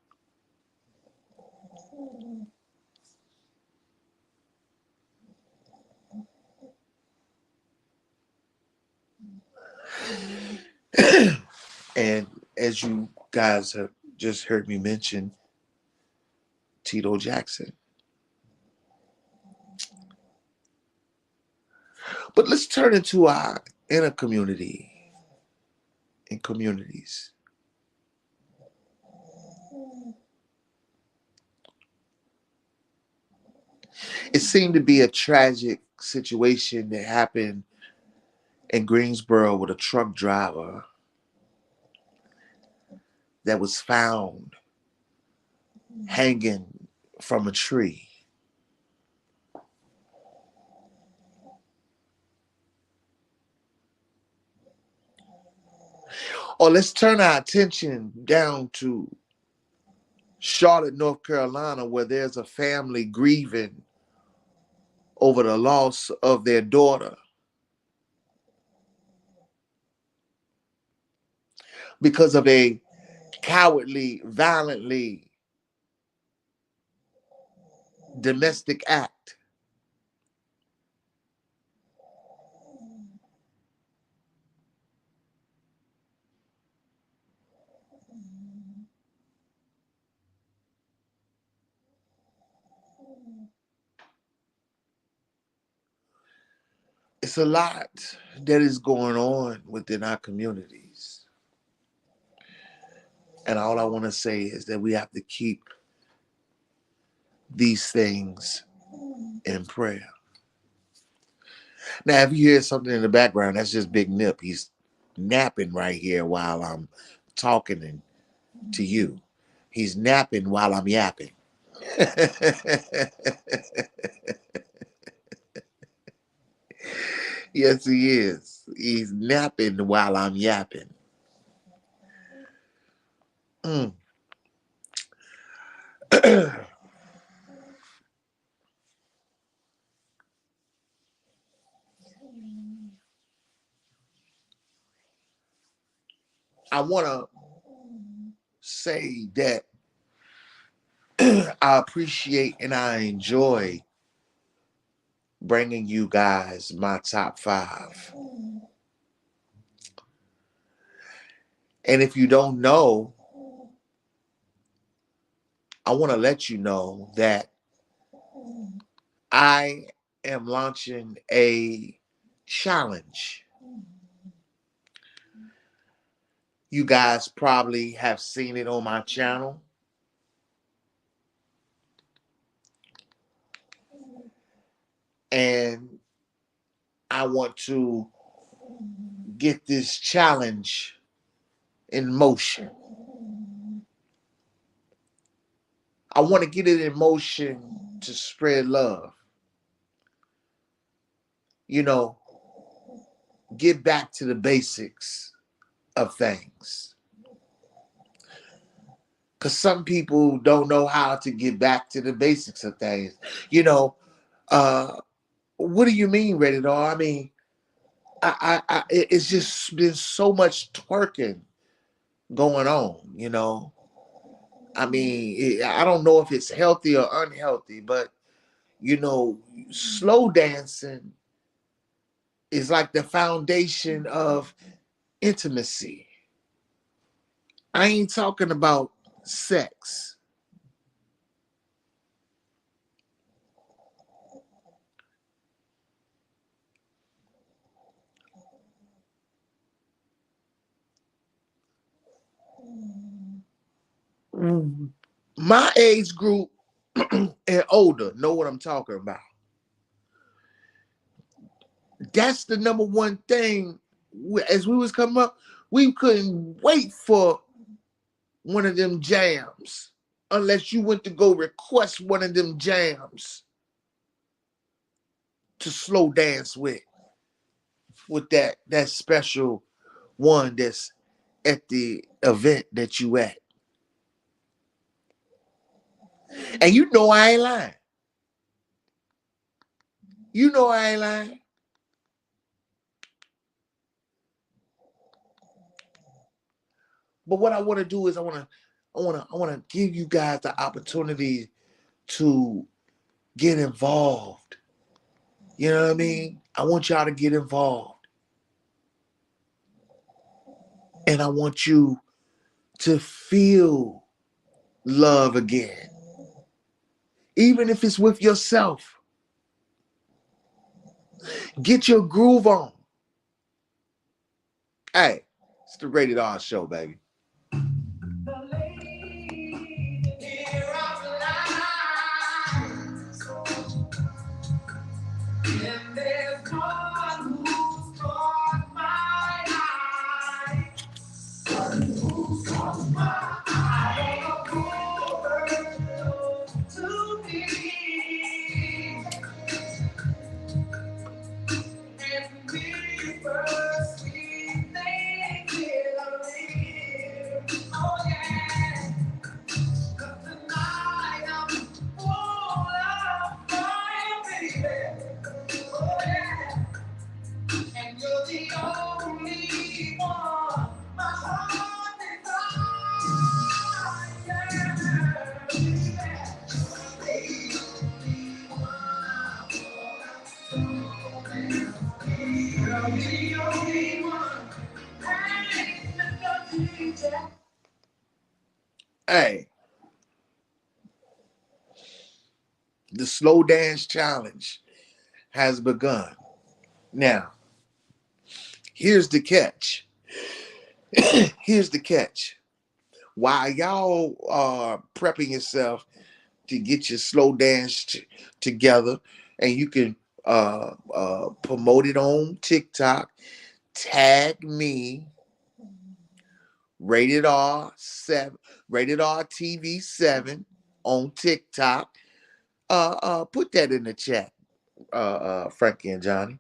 and as you guys have just heard me mention, Tito Jackson. But let's turn into our inner community and communities. It seemed to be a tragic situation that happened in Greensboro with a truck driver that was found hanging from a tree. Or let's turn our attention down to Charlotte, North Carolina, where there's a family grieving over the loss of their daughter because of a cowardly, violently domestic act. It's a lot that is going on within our communities. And all I want to say is that we have to keep these things in prayer. Now, if you hear something in the background, that's just Big Nip. He's napping right here while I'm talking to you. He's napping while I'm yapping. Yes, he is. He's napping while I'm yapping. Mm. I want to say that I appreciate and I enjoy bringing you guys my top 5. And if you don't know, I want to let you know that I am launching a challenge. You guys probably have seen it on my channel. And I want to get this challenge in motion. I want to get it in motion to spread love. You know, get back to the basics of things. Because some people don't know how to get back to the basics of things. You know, what do you mean, RatedR? I mean, it's just been so much twerking going on, you know. I mean, I don't know if it's healthy or unhealthy, but, you know, slow dancing is like the foundation of intimacy. I ain't talking about sex. My age group and older know what I'm talking about. That's the number one thing. As we was coming up, we couldn't wait for one of them jams. unless you went to go request one of them jams to slow dance with that special one that's at the event that you at. And you know I ain't lying. You know I ain't lying. But what I want to do is I want to give you guys the opportunity to get involved. You know what I mean? I want y'all to get involved. And I want you to feel love again. Even if it's with yourself. Get your groove on. Hey, it's the Rated R show, baby. Hey, the slow dance challenge has begun. Now, here's the catch. Here's the catch. While y'all are prepping yourself to get your slow dance together, and you can promote it on TikTok, tag me, Rated R7, Rated R TV 7 on TikTok. Put that in the chat, Frankie and Johnny.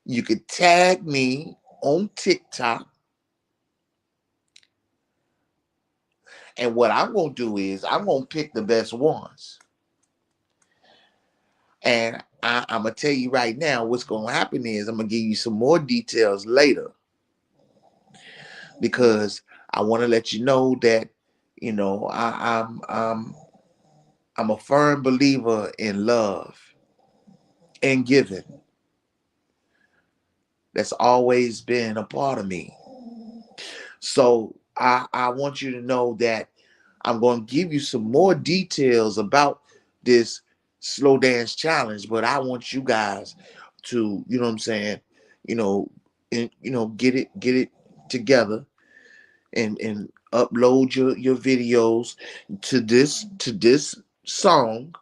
You could tag me on TikTok. And what I'm going to do is I'm going to pick the best ones. And I'm going to tell you right now what's going to happen is I'm going to give you some more details later. Because I want to let you know that, you know, I'm a firm believer in love and giving. That's always been a part of me. So I want you to know that I'm going to give you some more details about this slow dance challenge, but I want you guys to, you know what I'm saying, get it together and upload your videos to this song,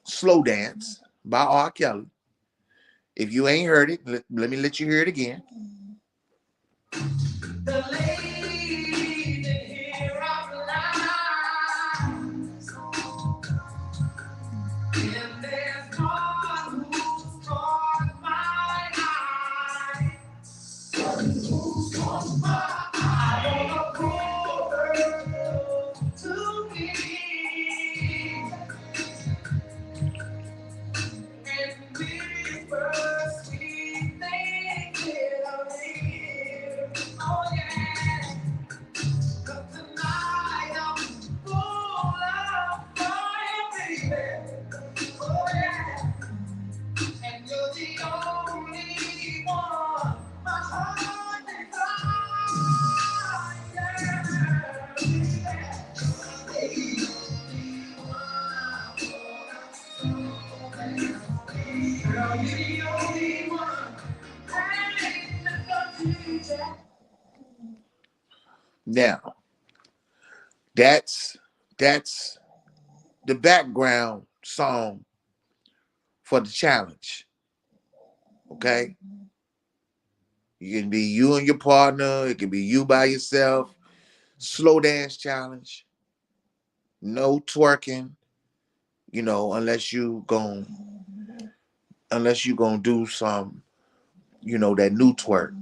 Slow Dance by R. Kelly. If you ain't heard it, let me let you hear it again. The lady here of lies, and there's one who's caught my eye. Who's caught my eye? I wanna call her to me, and we first we think it'll live. Oh yeah. Tonight I'm full of fire, baby. Oh yeah, and you're the only one my heart desires. Yeah. Girl, you're the only one. Ain't nothing to check. Now, that's the background song for the challenge. Okay? You can be you and your partner, it can be you by yourself. Slow dance challenge. No twerking. Unless you gonna do some, that new twerk,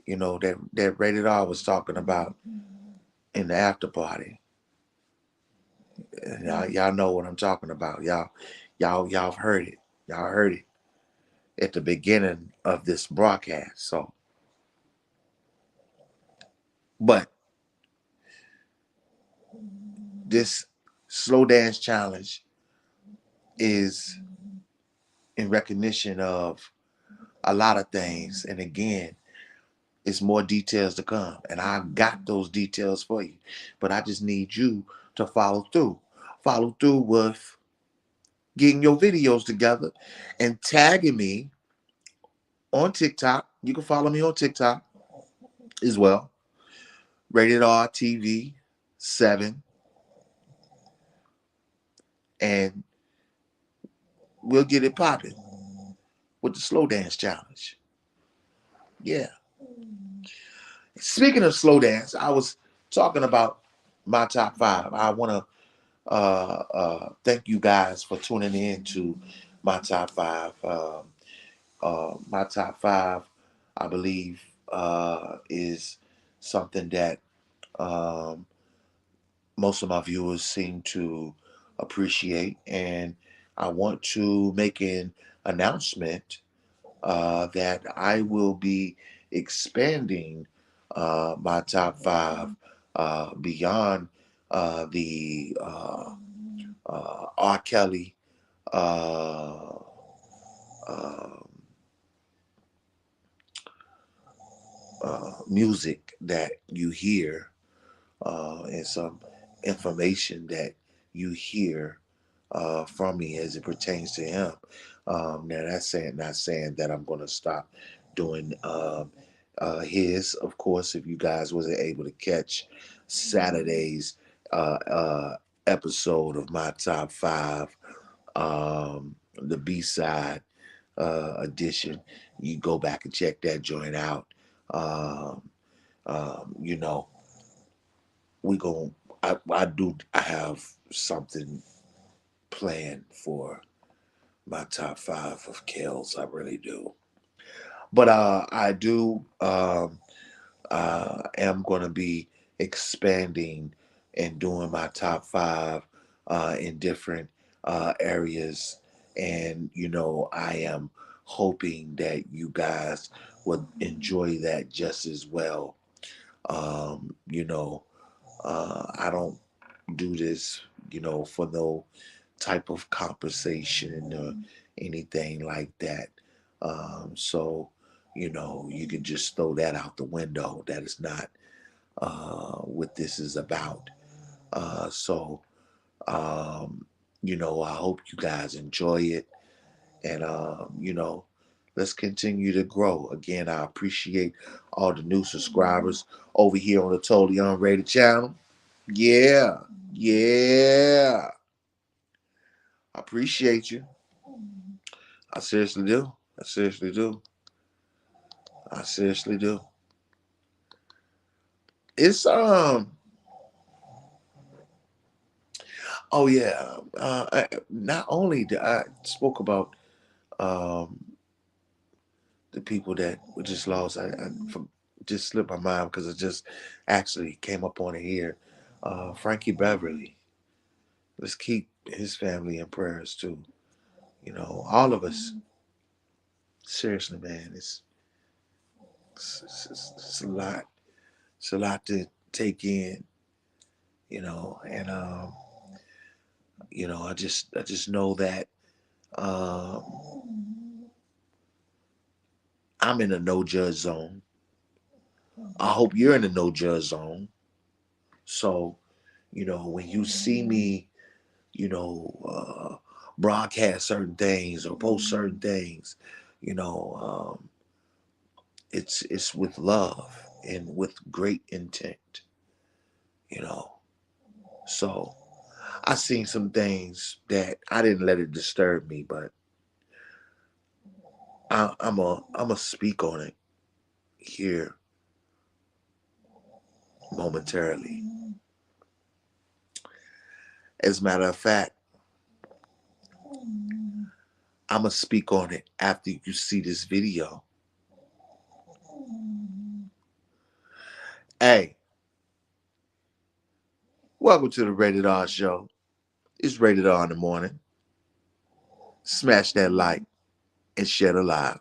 that Rated R was talking about in the after party. Y'all know what I'm talking about. Y'all heard it. Y'all heard it at the beginning of this broadcast. So, but this slow dance challenge is in recognition of a lot of things. And again, it's more details to come. And I got those details for you. But I just need you to follow through. Follow through with getting your videos together and tagging me on TikTok. You can follow me on TikTok as well. Rated R TV 7. And we'll get it popping with the slow dance challenge. Yeah. Speaking of slow dance, I was talking about my top 5. I want to thank you guys for tuning in to my top 5. My top 5, I believe, is something that um, most of my viewers seem to appreciate. And I want to make an announcement that I will be expanding my top 5 beyond the R. Kelly uh, uh, music that you hear, and some information that you hear from me as it pertains to him. Now that's not saying that I'm going to stop doing his. Of course, if you guys wasn't able to catch Saturday's episode of my top 5, the B-side edition, you go back and check that joint out. Um, you know, we go. I have something planned for my top 5 of kills. I really do. But I do am going to be expanding and doing my top 5 in different areas. And, I am hoping that you guys would enjoy that just as well. I don't do this, for no type of compensation or anything like that. So, you can just throw that out the window. That is not what this is about. So, I hope you guys enjoy it. And, let's continue to grow. Again, I appreciate all the new subscribers over here on the Totally Unrated channel. Yeah. Yeah. I appreciate you. I seriously do. I seriously do. I seriously do. It's oh yeah. Not only did I spoke about um the people that were just lost, just slipped my mind because it just actually came up on it here. Frankie Beverly. Let's keep his family in prayers too. All of us. Seriously, man, it's a lot. It's a lot to take in, and I just know that I'm in a no judge zone. I hope you're in a no judge zone. So, when you see me, broadcast certain things or post certain things, you know, um, it's with love and with great intent, you know. So I seen some things that I didn't let it disturb me, but I'm a speak on it here momentarily. As a matter of fact, I'm going to speak on it after you see this video. Hey, welcome to the Rated R Show. It's Rated R in the morning. Smash that like and share the live.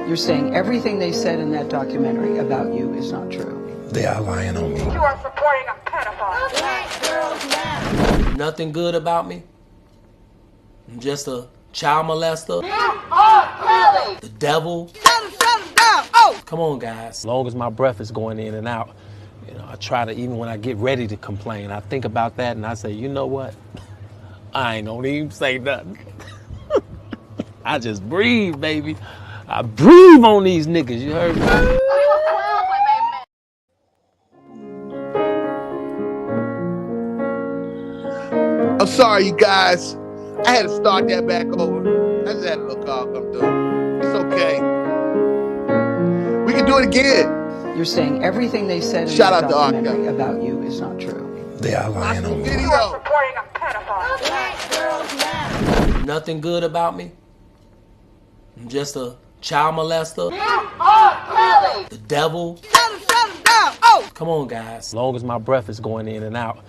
You're saying everything they said in that documentary about you is not true. They are lying on me. You are supporting a pedophile. Black girls now. Nothing good about me. I'm just a child molester. The devil. Shut him down. Oh! Come on, guys. As long as my breath is going in and out, I try to, even when I get ready to complain, I think about that and I say, you know what? I ain't gonna even say nothing. I just breathe, baby. I breathe on these niggas, you heard me? I'm sorry, you guys. I had to start that back over. I just had a little call come through. It's okay. We can do it again. You're saying everything they said in Shout that out to documentary about you is not true. They are lying on me. You are supporting a pedophile. Black girls now. Nothing good about me. I'm just a child molester. The devil. Shut him down. Oh! Come on, guys. As long as my breath is going in and out,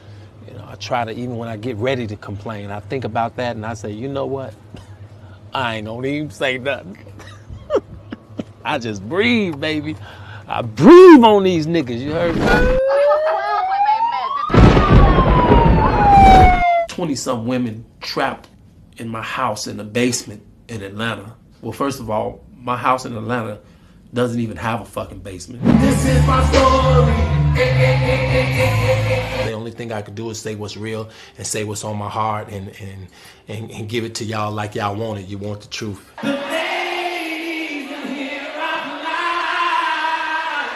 I try to, even when I get ready to complain, I think about that and I say, you know what? I ain't gonna even say nothing. I just breathe, baby. I breathe on these niggas, you heard me? 20-some women trapped in my house in the basement in Atlanta. Well, first of all, my house in Atlanta doesn't even have a fucking basement. This is my story. The only thing I could do is say what's real and say what's on my heart and give it to y'all like y'all want it. You want the truth. The ladies in here are live.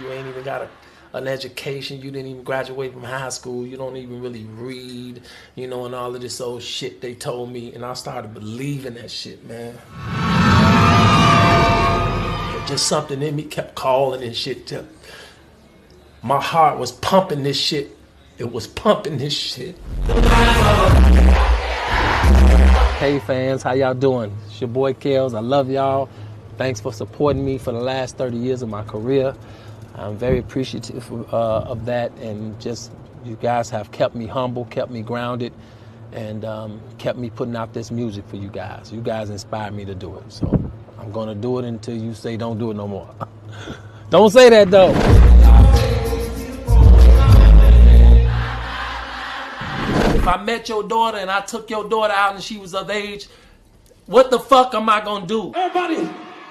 You ain't even got an education. You didn't even graduate from high school. You don't even really read, and all of this old shit they told me. And I started believing that shit, man. But just something in me kept calling and shit. My heart was pumping this shit. It was pumping this shit. Hey fans, how y'all doing? It's your boy Kels. I love y'all. Thanks for supporting me for the last 30 years of my career. I'm very appreciative of that, and just you guys have kept me humble, kept me grounded, and kept me putting out this music for you guys. You guys inspired me to do it, so I'm gonna do it until you say don't do it no more. Don't say that though. If I met your daughter and I took your daughter out and she was of age, what the fuck am I gonna do? Everybody,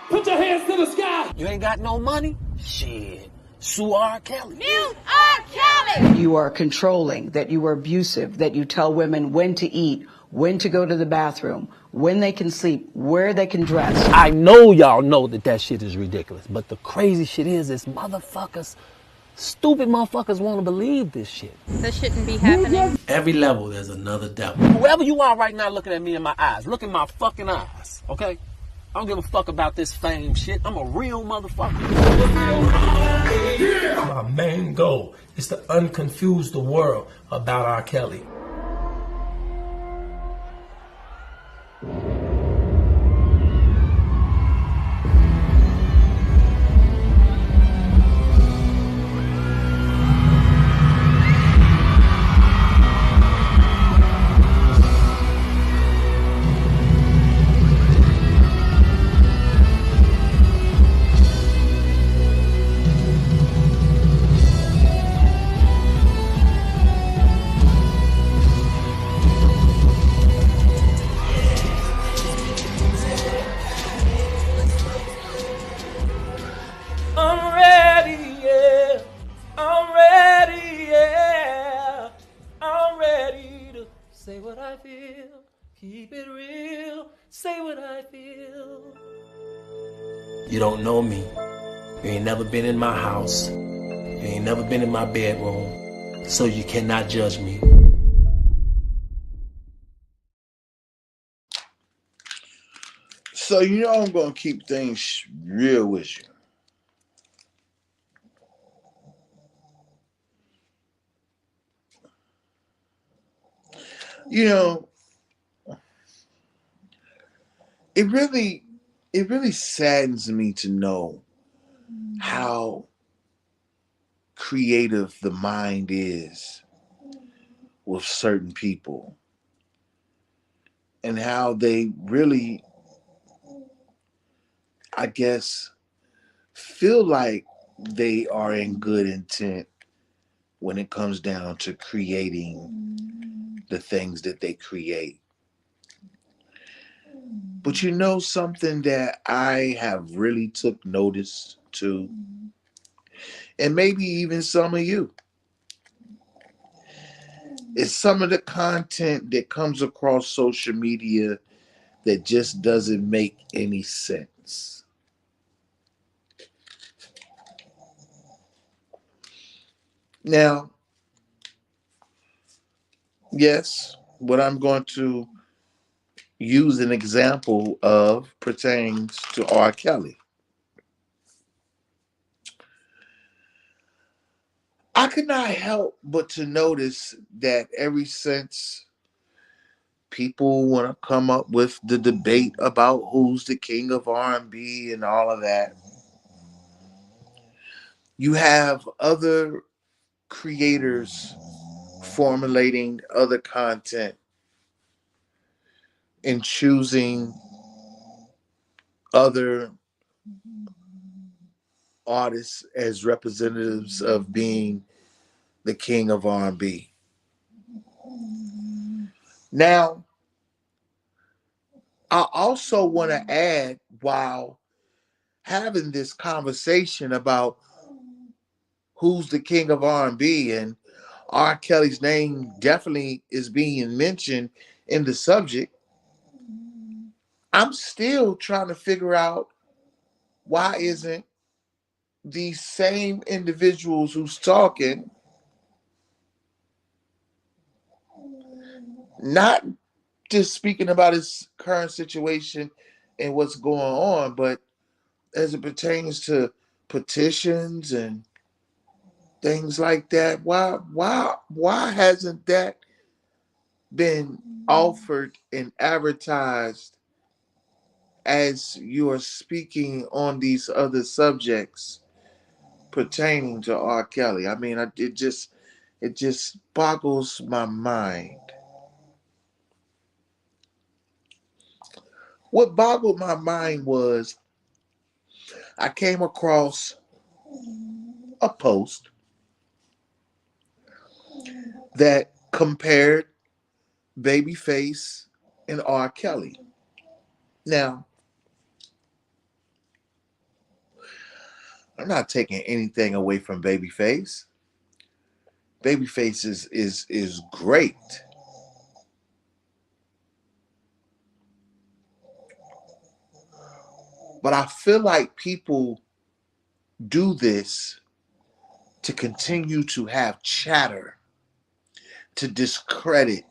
put your hands to the sky. You ain't got no money? Shit. Sue R. Kelly. Mute R. Kelly. You are controlling, that you are abusive, that you tell women when to eat, when to go to the bathroom, when they can sleep, where they can dress. I know y'all know that shit is ridiculous, but the crazy shit is motherfuckers, stupid motherfuckers want to believe this shit. This shouldn't be happening. Every level there's another devil. Whoever you are right now looking at me in my eyes, look in my fucking eyes, okay? I don't give a fuck about this fame shit. I'm a real motherfucker. My main goal is to unconfuse the world about R. Kelly. Say what I feel, keep it real, say what I feel. You don't know me, You ain't never been in my house. You ain't never been in my bedroom. So you cannot judge me. So you know I'm going to keep things real with you. You know, it really saddens me to know how creative the mind is with certain people and how they really, I guess, feel like they are in good intent when it comes down to creating the things that they create. But you know something that I have really took notice to, and maybe even some of you, is some of the content that comes across social media that just doesn't make any sense. Now, yes, what I'm going to use an example of pertains to R. Kelly. I could not help but to notice that ever since people want to come up with the debate about who's the king of R&B and all of that, you have other creators formulating other content and choosing other artists as representatives of being the king of R&B. Now, I also want to add, while having this conversation about who's the king of R&B, and R. Kelly's name definitely is being mentioned in the subject, I'm still trying to figure out why isn't these same individuals who's talking not just speaking about his current situation and what's going on, but as it pertains to petitions and things like that, why hasn't that been offered and advertised as you are speaking on these other subjects pertaining to R. Kelly? I mean, it just boggles my mind. What boggled my mind was I came across a post that compared Babyface and R. Kelly. Now, I'm not taking anything away from Babyface. Babyface is great. But I feel like people do this to continue to have chatter, to discredit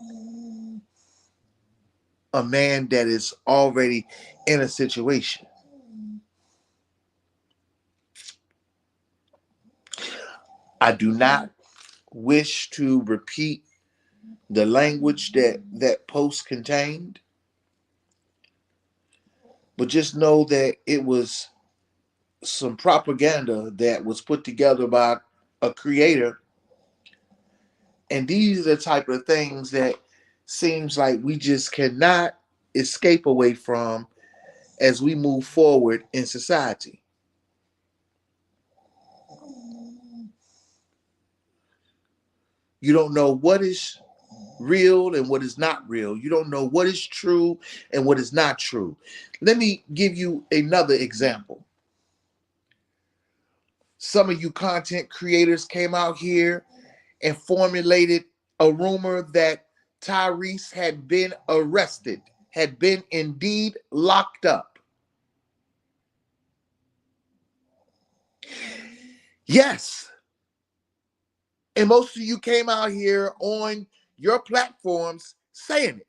a man that is already in a situation. I do not wish to repeat the language that that post contained, but just know that it was some propaganda that was put together by a creator. And these are the type of things that seems like we just cannot escape away from as we move forward in society. You don't know what is real and what is not real. You don't know what is true and what is not true. Let me give you another example. Some of you content creators came out here and formulated a rumor that Tyrese had been arrested, had been indeed locked up. Yes. And most of you came out here on your platforms saying it.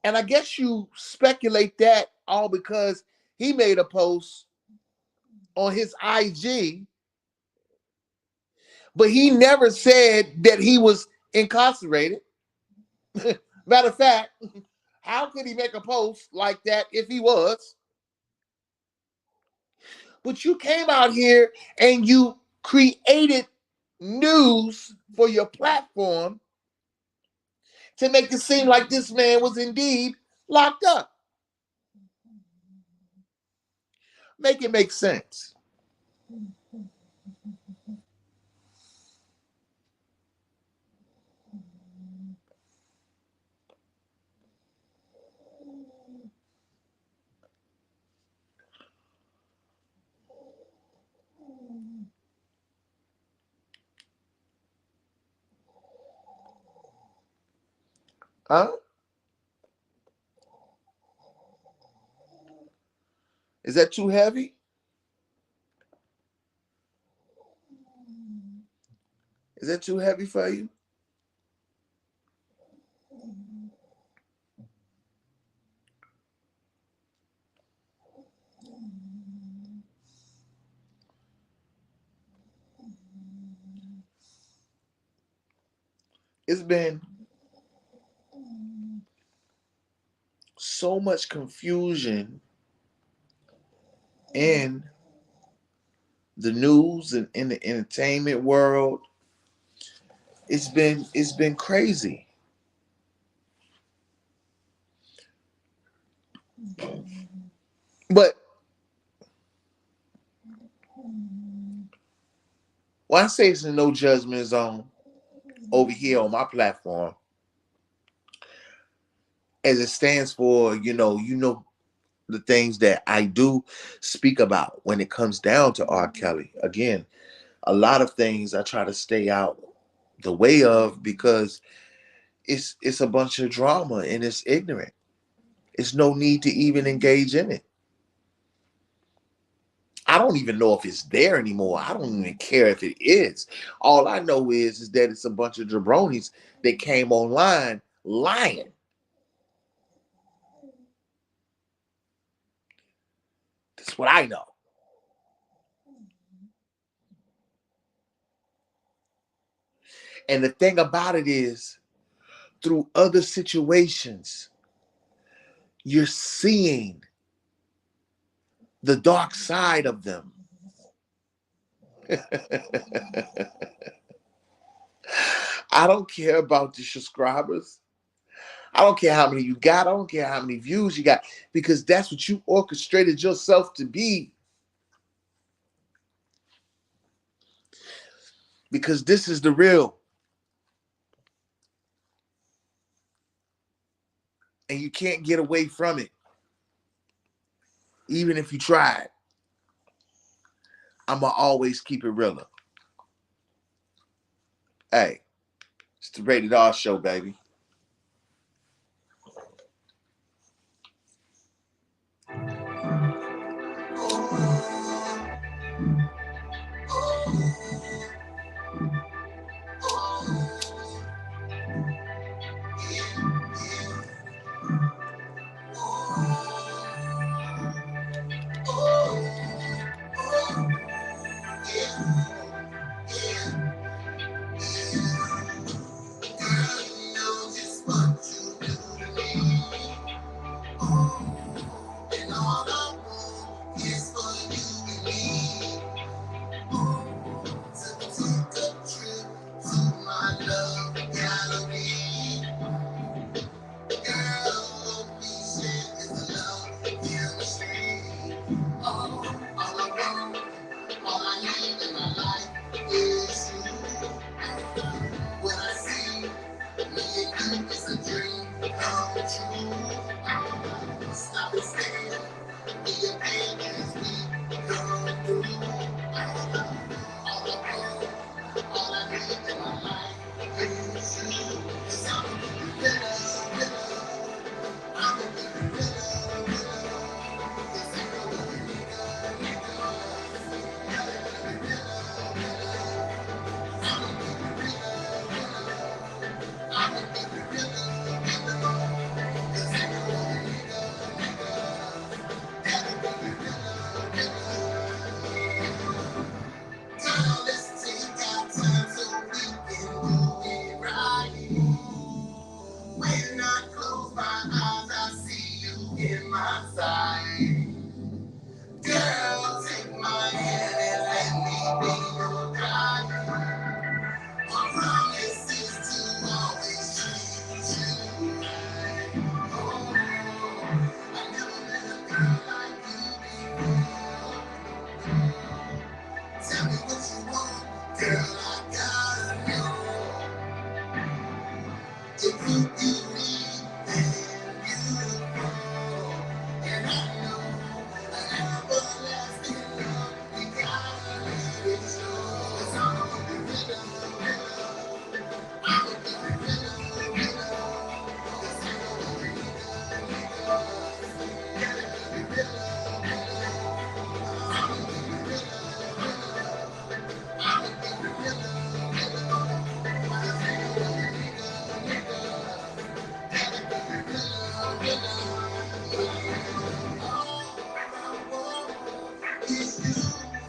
And I guess you speculate that all because he made a post on his IG, but he never said that he was incarcerated. Matter of fact, how could he make a post like that if he was? But you came out here and you created news for your platform to make it seem like this man was indeed locked up. Make it make sense. Huh? Is that too heavy? Is that too heavy for you? It's been so much confusion in the news and in the entertainment world. It's been crazy. But when I say it's a no judgment zone over here on my platform, as it stands for, the things that I do speak about when it comes down to R. Kelly. Again, a lot of things I try to stay out the way of because it's a bunch of drama and it's ignorant. It's no need to even engage in it. I don't even know if it's there anymore. I don't even care if it is. All I know is that it's a bunch of jabronis that came online lying. That's what I know. And the thing about it is, through other situations, you're seeing the dark side of them. I don't care about the subscribers. I don't care how many you got. I don't care how many views you got because that's what you orchestrated yourself to be. Because this is the real. And you can't get away from it. Even if you tried. I'm going to always keep it realer. Hey, it's the Rated R show, baby.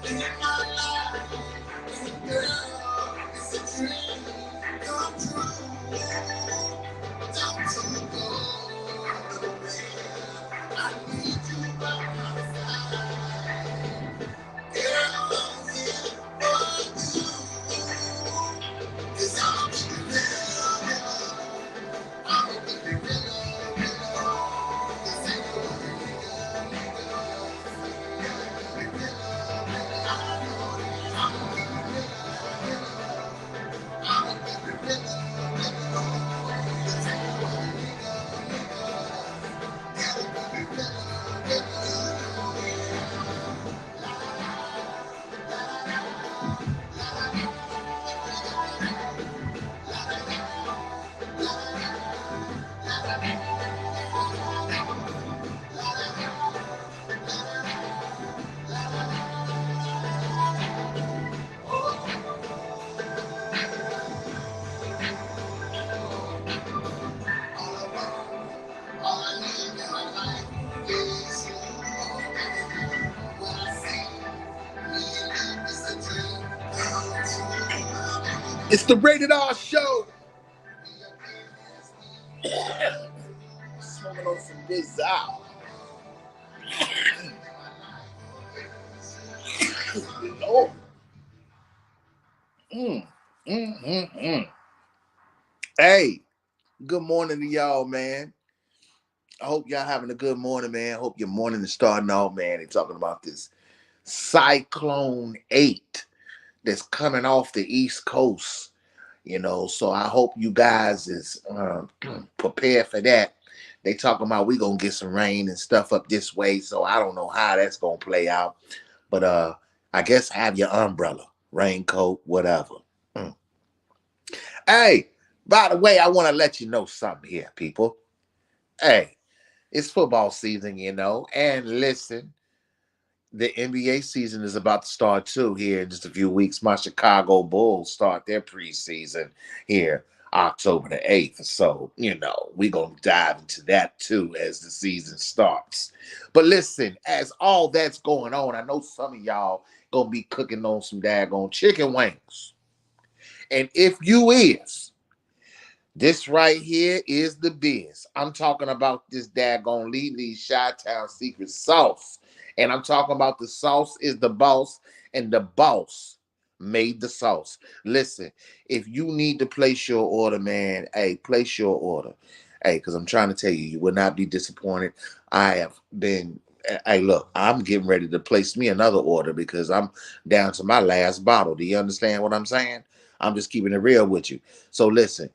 in my life. And girl, it's a dream come true. Don't you go nowhere. I need you by my side. Girl, I'm here for you. 'Cause I'm keeping it real. I'm keeping it real. This ain't no all I need in my life is you. What I see, me and you is a dream come true. It's the Rated R Show. Smoking on some good Zao. Lord. Hey, good morning to y'all, man. I hope y'all having a good morning, man. I hope your morning is starting off, man. They're talking about this Cyclone 8 that's coming off the East Coast, so I hope you guys is prepared for that. They talking about we gonna get some rain and stuff up this way, so I don't know how that's gonna play out. But I guess have your umbrella, raincoat, whatever. Hey, by the way, I want to let you know something here, people. Hey, it's football season, and listen, the NBA season is about to start too here in just a few weeks. My Chicago Bulls start their preseason here October the 8th. So, we're going to dive into that too as the season starts. But listen, as all that's going on, I know some of y'all going to be cooking on some daggone chicken wings. And if you is, this right here is the biz. I'm talking about this daggone Lee Chi-Town secret sauce. And I'm talking about the sauce is the boss, and the boss made the sauce. Listen, if you need to place your order, man, hey, place your order. Hey, because I'm trying to tell you, you will not be disappointed. I have been, hey, look, I'm getting ready to place me another order because I'm down to my last bottle. Do you understand what I'm saying? I'm just keeping it real with you. So listen.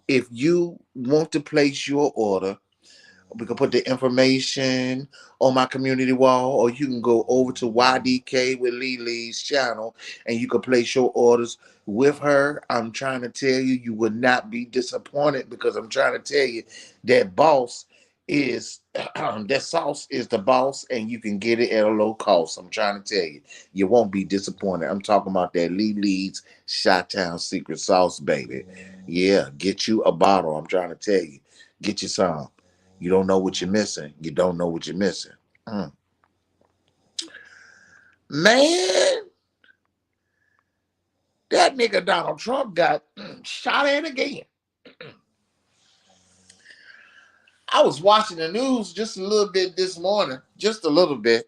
If you want to place your order, we can put the information on my community wall, or you can go over to YDK with Lee's channel and you can place your orders with her. I'm trying to tell you, you will not be disappointed because I'm trying to tell you that boss is that sauce is the boss, and you can get it at a low cost. I'm trying to tell you, you won't be disappointed. I'm talking about that Lee's Chi-Town secret sauce, baby. Yeah, get you a bottle. I'm trying to tell you, get you some. You don't know what you're missing. You don't know what you're missing. Man, that nigga Donald Trump got shot in again. I was watching the news just a little bit this morning, just a little bit.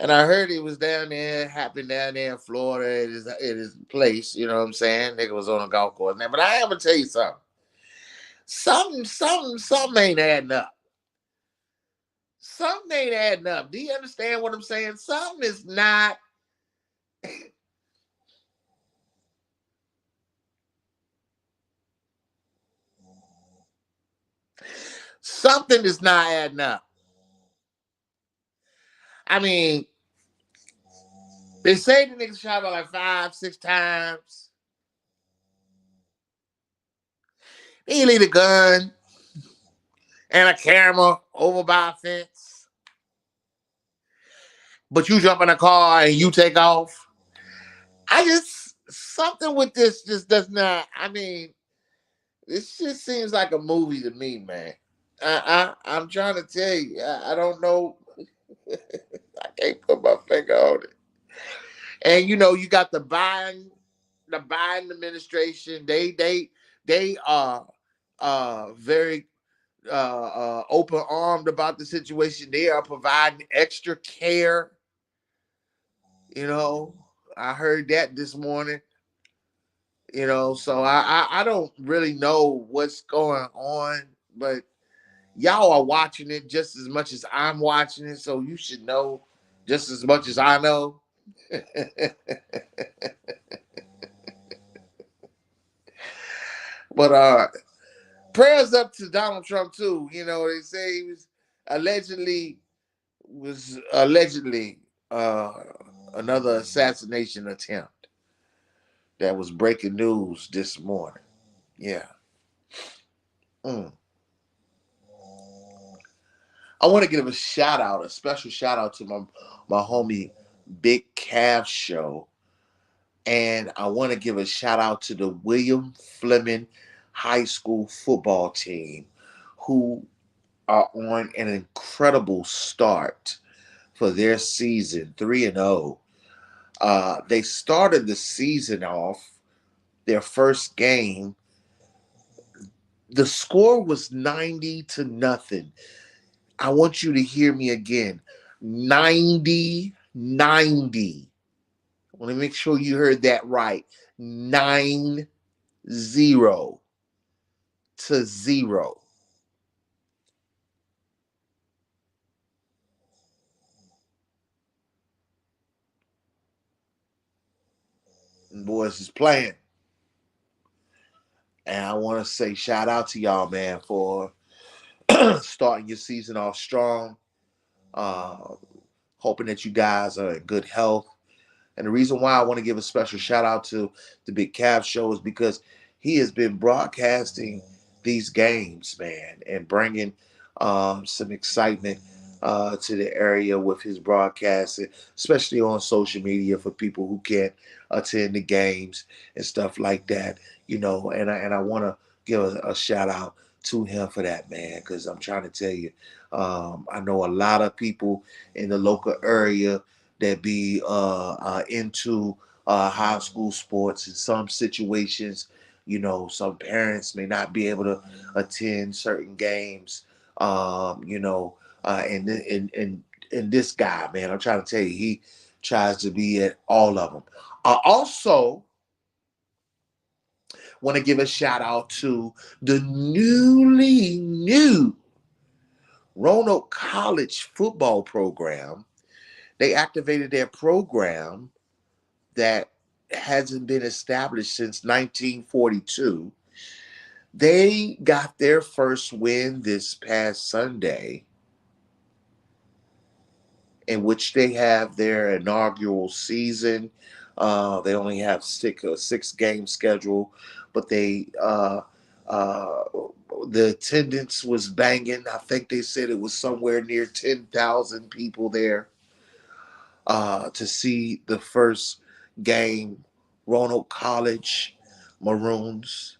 And I heard he was down there, happened down there in Florida at his place. You know what I'm saying? Nigga was on a golf course now. But I am going to tell you something. Something ain't adding up. Something ain't adding up. Do you understand what I'm saying? Something is not. Something is not adding up. I mean, they say the nigga shot about like 5-6 times. He leave a gun and a camera over by a fence. But you jump in a car and you take off. Something with this just does not, this just seems like a movie to me, man. I'm trying to tell you, I don't know. I can't put my finger on it. And you got the Biden administration. They are very open armed about the situation. They are providing extra care. You know, I heard that this morning. So I don't really know what's going on, but y'all are watching it just as much as I'm watching it, so you should know just as much as I know. But prayers up to Donald Trump too. They say he was allegedly uh, another assassination attempt. That was breaking news this morning. Yeah. Mm. I want to give a special shout out to my homie Big Calf Show. And I want to give a shout out to the William Fleming High School football team, who are on an incredible start for their season, 3-0. They started the season off, their first game. The score was 90-0. I want you to hear me again. 90-90. I want to make sure you heard that right. 9-0. And boys is playing. And I want to say shout out to y'all, man, for starting your season off strong. Uh, Hoping that you guys are in good health. And the reason why I want to give a special shout out to the Big Cavs Show is because he has been broadcasting these games, man, and bringing some excitement to the area with his broadcasting, especially on social media for people who can't attend the games and stuff like that. And I want to give a shout out to him for that, man, because I'm trying to tell you, I know a lot of people in the local area that be into high school sports. In some situations, some parents may not be able to attend certain games. And this guy, man, I'm trying to tell you, he tries to be at all of them. I also want to give a shout out to the newly new Roanoke College football program. They activated their program that hasn't been established since 1942. They got their first win this past Sunday, in which they have their inaugural season. They only have a six-game schedule, but the attendance was banging. I think they said it was somewhere near 10,000 people there to see the first game. Roanoke College Maroons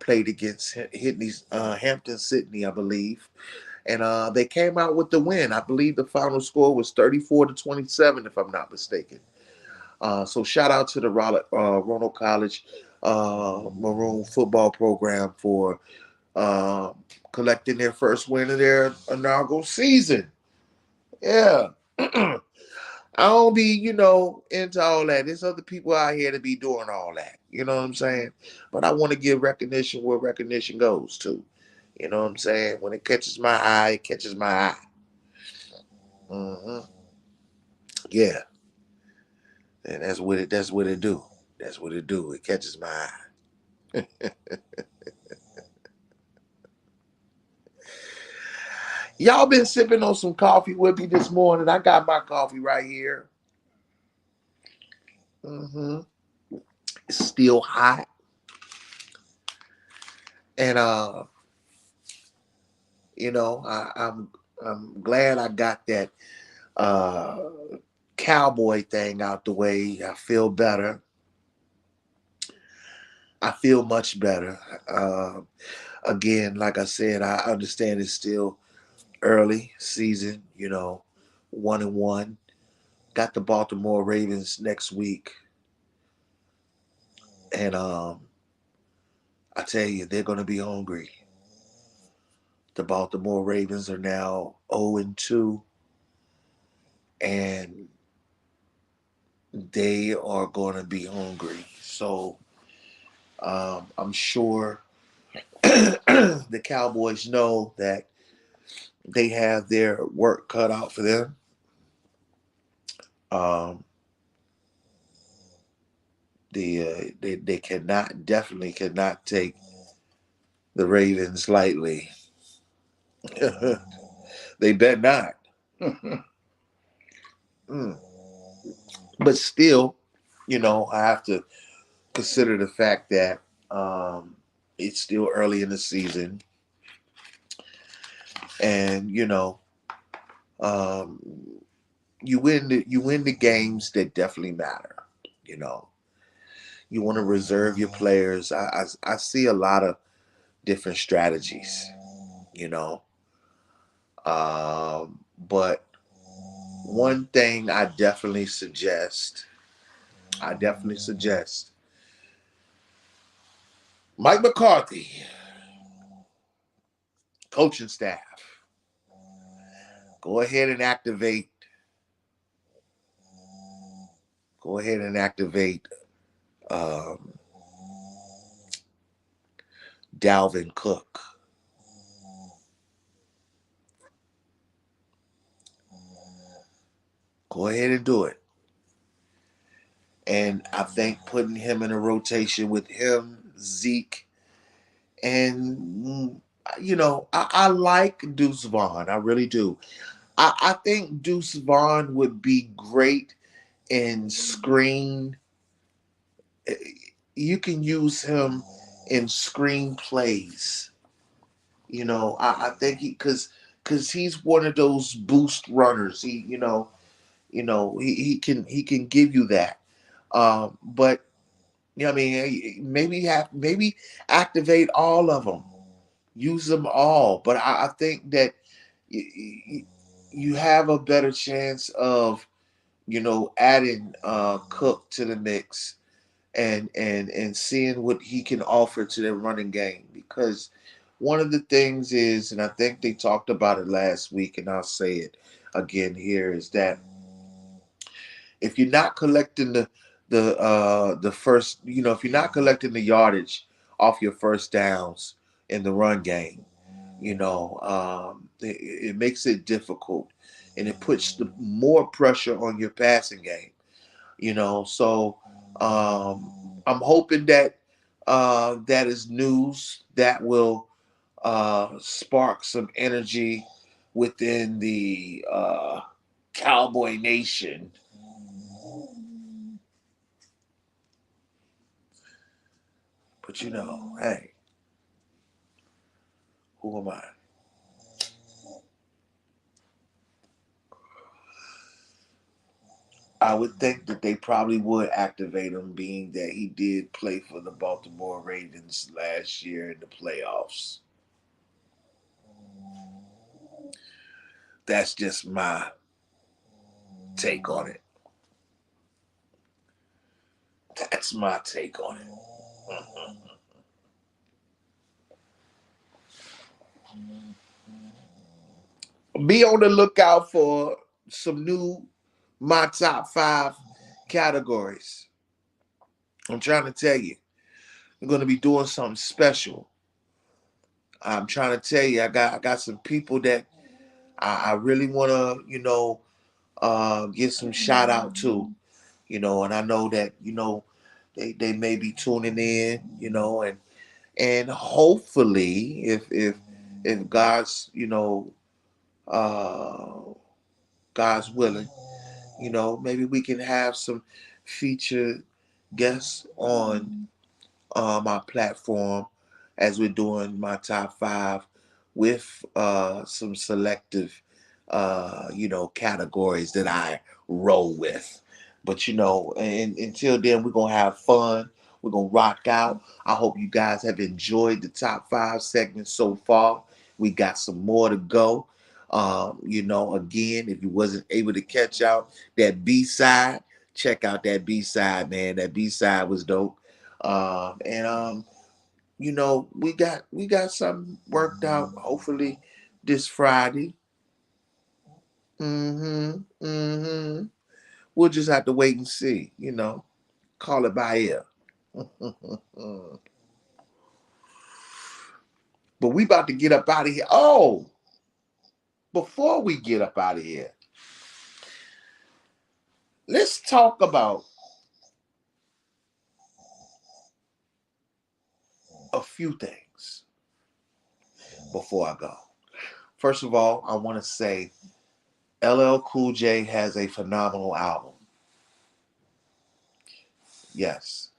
played against Hampton Sydney, I believe. And they came out with the win. I believe the final score was 34-27, if I'm not mistaken. So shout out to the Roanoke College Maroon football program for collecting their first win of their inaugural season. Yeah. I don't be, into all that. There's other people out here to be doing all that. You know what I'm saying? But I want to give recognition where recognition goes to. You know what I'm saying? When it catches my eye, it catches my eye. hmm Yeah. And that's what it do. That's what it do. It catches my eye. Y'all been sipping on some coffee with me this morning. I got my coffee right here. It's still hot. And I'm glad I got that cowboy thing out the way. I feel better. I feel much better. Again, like I said, I understand it's still early season, 1-1, got the Baltimore Ravens next week. And I tell you, they're going to be hungry. The Baltimore Ravens are now 0-2, and they are going to be hungry. So I'm sure the Cowboys know that they have their work cut out for them. Um, they definitely cannot take the Ravens lightly. They bet not. Mm. But still, I have to consider the fact that it's still early in the season, and um, you win the games that definitely matter. You know, you want to reserve your players. I see a lot of different strategies. You know, but one thing I definitely suggest Mike McCarthy, coaching staff, go ahead and activate. Go ahead and activate um, Dalvin Cook. Go ahead and do it. And I think putting him in a rotation with him, Zeke, and I like Deuce Vaughn. I really do. I think Deuce Vaughn would be great in screen. You can use him in screenplays. I think because he's one of those boost runners. He can give you that. But I mean, maybe activate all of them, use them all. But I think that you have a better chance of adding Cook to the mix and seeing what he can offer to their running game. Because one of the things is, and I think they talked about it last week, and I'll say it again here, is that if you're not collecting the first, if you're not collecting the yardage off your first downs in the run game, it makes it difficult, and it puts more pressure on your passing game. So I'm hoping that that is news that will spark some energy within the Cowboy Nation. But hey, who am I? I would think that they probably would activate him, being that he did play for the Baltimore Ravens last year in the playoffs. That's just my take on it. That's my take on it. Be on the lookout for some new my top 5 categories. I'm trying to tell you, I'm going to be doing something special. I'm trying to tell you, I got some people that I really want to, give some shout out to, and I know that, they may be tuning in, and hopefully if God's, uh, God's willing, maybe we can have some featured guests on my platform as we're doing my top 5 with some selective, categories that I roll with. But and until then, we're gonna have fun. We're gonna rock out. I hope you guys have enjoyed the top 5 segments so far. We got some more to go. You know, again, if you wasn't able to catch out that B-side, check out that B-side, man. That B-side was dope. And you know, we got something worked out. Hopefully, this Friday. We'll just have to wait and see. You know, call it by ear. But we about to get up out of here. Oh, before we get up out of here, let's talk about a few things before I go. First of all, I want to say LL Cool J has a phenomenal album. Yes.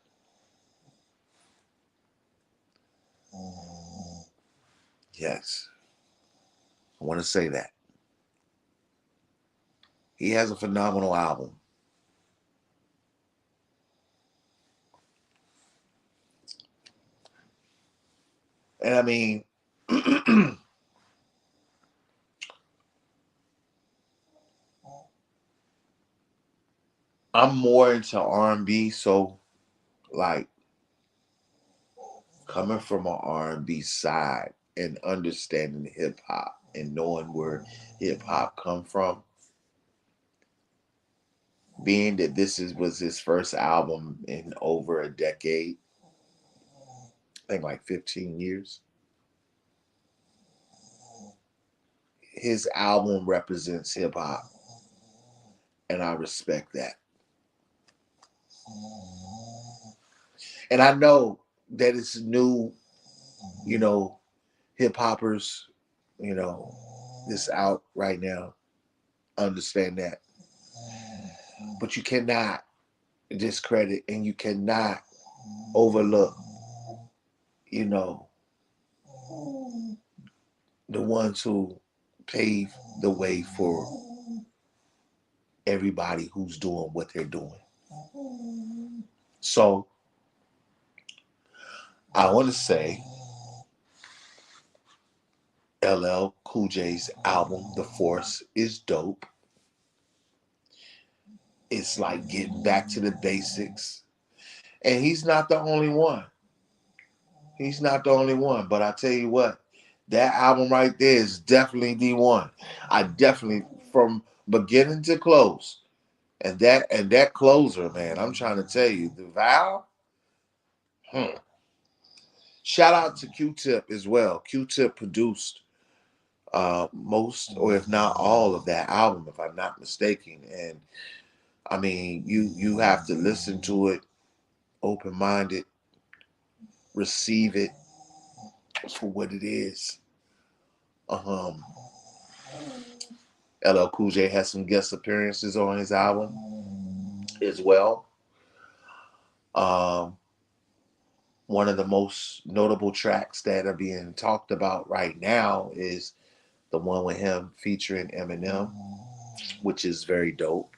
Yes. I want to say that. He has a phenomenal album. And I mean, I'm more into R&B, so like coming from an R&B side and understanding hip hop and knowing where hip hop come from, being that was his first album in over a decade, I think like 15 years. His album represents hip hop, and I respect that. And I know that it's new, you know, hip hoppers, you know, this out right now. Understand that. But you cannot discredit and you cannot overlook, you know, the ones who pave the way for everybody who's doing what they're doing. So I want to say LL Cool J's album, The Force, is dope. It's like getting back to the basics. And he's not the only one. He's not the only one. But I tell you what, that album right there is definitely the one. I definitely, from beginning to close, and that closer, man, I'm trying to tell you, the Vow. Shout out to Q-Tip as well. Q-Tip produced most, or if not all, of that album, if I'm not mistaken. And I mean, you have to listen to it open-minded, receive it for what it is. LL Cool J has some guest appearances on his album as well. Um, One of the most notable tracks that are being talked about right now is the one with him featuring Eminem, which is very dope.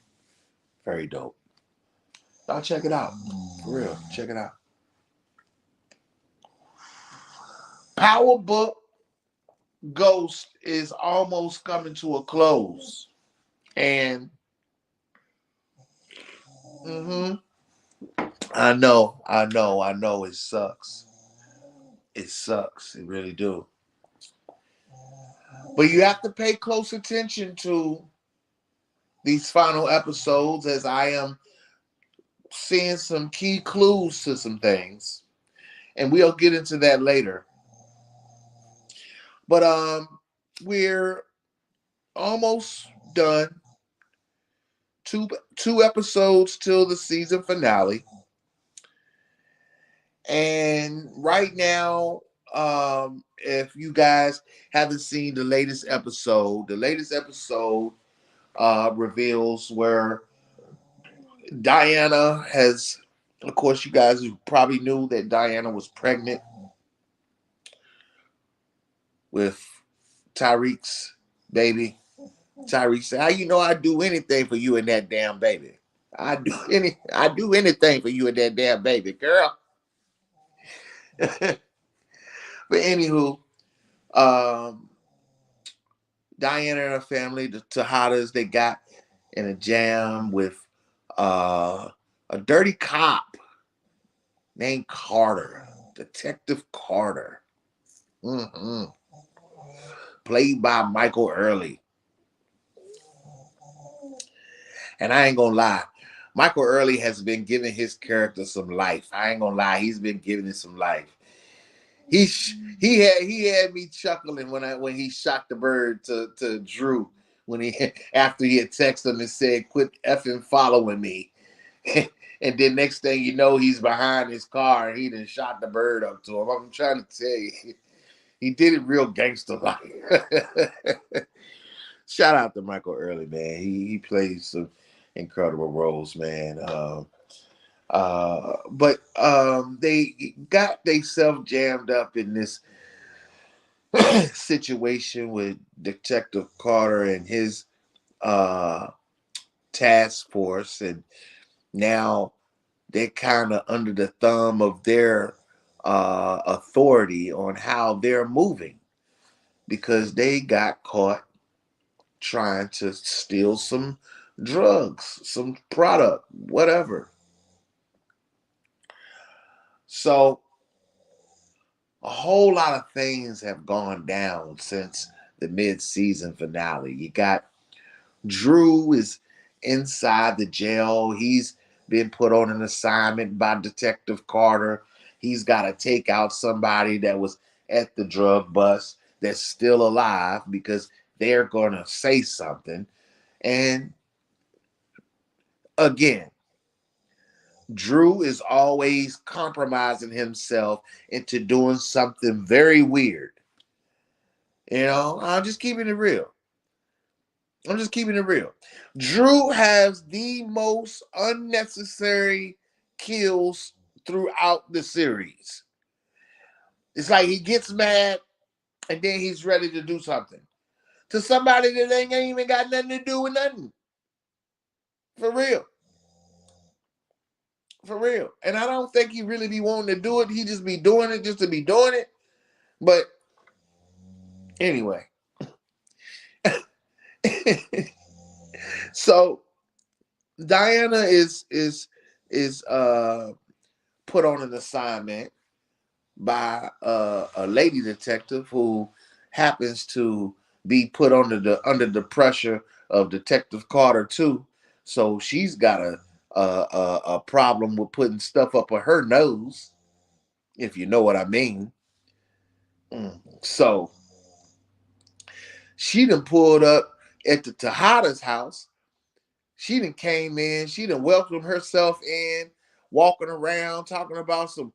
Very dope. I'll check it out. For real. Check it out. Power Book Ghost is almost coming to a close. And I know it sucks. It sucks. It really do. But you have to pay close attention to these final episodes as I am seeing some key clues to some things. And we'll get into that later. But we're almost done. Two episodes till the season finale. And right now, if you guys haven't seen the latest episode reveals where Diana has, of course, you guys probably knew that Diana was pregnant with Tyreek's baby. Tyreek said, "How you know I'd do anything for you and that damn baby? I do anything for you and that damn baby, girl." But anywho, Diana and her family, the Tejadas, they got in a jam with a dirty cop named Carter, Detective Carter, played by Michael Early. And I ain't gonna lie, Michael Early has been giving his character some life. I ain't gonna lie, he's been giving it some life. He had me chuckling when he shot the bird to Drew when he after he had texted him and said, "Quit effing following me." And then next thing you know, he's behind his car and he done shot the bird up to him. I'm trying to tell you, he did it real gangster like. Shout out to Michael Early, man. He plays some incredible roles, man. But they got themselves jammed up in this situation with Detective Carter and his task force, and now they're kind of under the thumb of their authority on how they're moving because they got caught trying to steal some drugs, some product, whatever. So a whole lot of things have gone down since the mid-season finale. You got Drew is inside the jail. He's been put on an assignment by Detective Carter. He's got to take out somebody that was at the drug bust that's still alive because they're going to say something. And again, Drew is always compromising himself into doing something very weird. You know, I'm just keeping it real. Drew has the most unnecessary kills throughout the series. It's like he gets mad and then he's ready to do something to somebody that ain't even got nothing to do with nothing. For real. And I don't think he really be wanting to do it. He just be doing it just to be doing it. But anyway. So Diana is put on an assignment by a lady detective who happens to be put under the pressure of Detective Carter too. So she's got a problem with putting stuff up her nose, if you know what I mean. So she done pulled up at the Tejada's house. She done came in. She done welcomed herself in, walking around, talking about some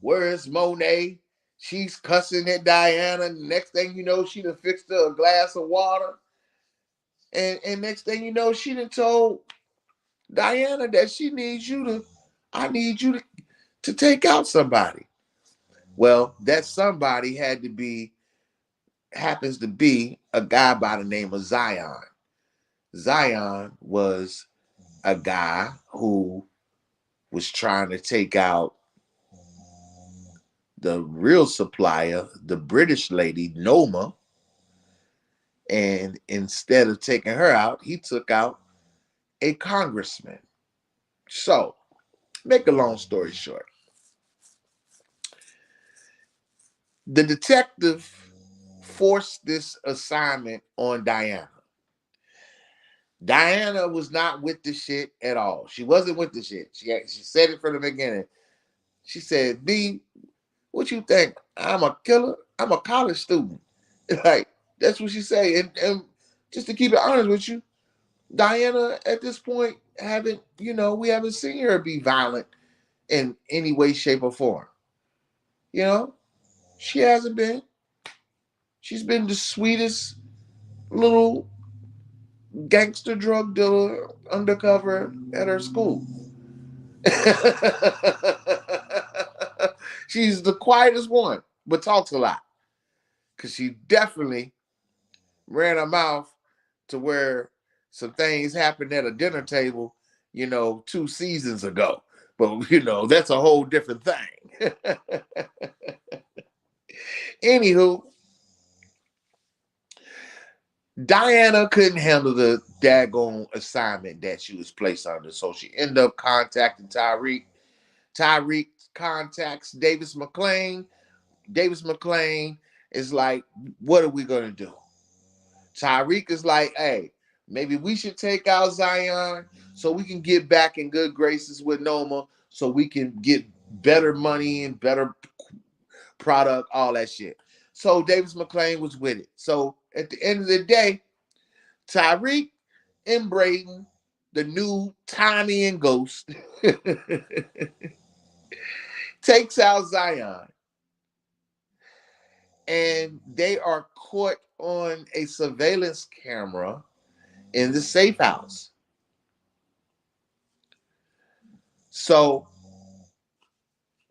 where's Monet? She's cussing at Diana. Next thing you know, she done fixed her a glass of water. And next thing you know, she done told Diana that I need you to take out somebody. Well, that somebody happens to be a guy by the name of Zion. Zion was a guy who was trying to take out the real supplier, the British lady, Noma. And instead of taking her out, he took out a congressman. So, make a long story short, the detective forced this assignment on Diana. Diana was not with the shit at all. She wasn't with the shit. She said it from the beginning. She said, B, what you think? I'm a killer? I'm a college student. Like, that's what she said. And just to keep it honest with you, Diana, at this point, we haven't seen her be violent in any way, shape, or form. You know, she hasn't been. She's been the sweetest little gangster drug dealer undercover at her school. She's the quietest one, but talks a lot. Because she definitely ran her mouth to where some things happened at a dinner table, 2 seasons ago. But, that's a whole different thing. Anywho, Diana couldn't handle the daggone assignment that she was placed under, so she ended up contacting Tyreek. Tyreek contacts Davis McClain. Davis McClain is like, what are we going to do? Tyreek is like, hey, maybe we should take out Zion so we can get back in good graces with Noma so we can get better money and better product, all that shit. So Davis McClain was with it. So at the end of the day, Tyreek and Braden, the new Tommy and Ghost, takes out Zion. And they are caught on a surveillance camera in the safe house. So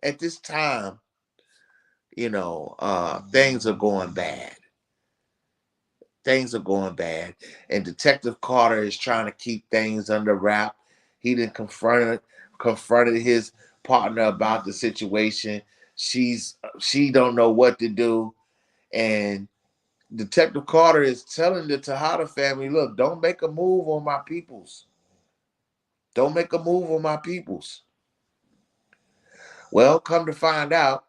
at this time, things are going bad. Things are going bad. And Detective Carter is trying to keep things under wrap. He didn't confronted his partner about the situation. She don't know what to do. And Detective Carter is telling the Tejada family, look, don't make a move on my peoples. Don't make a move on my peoples. Well, come to find out,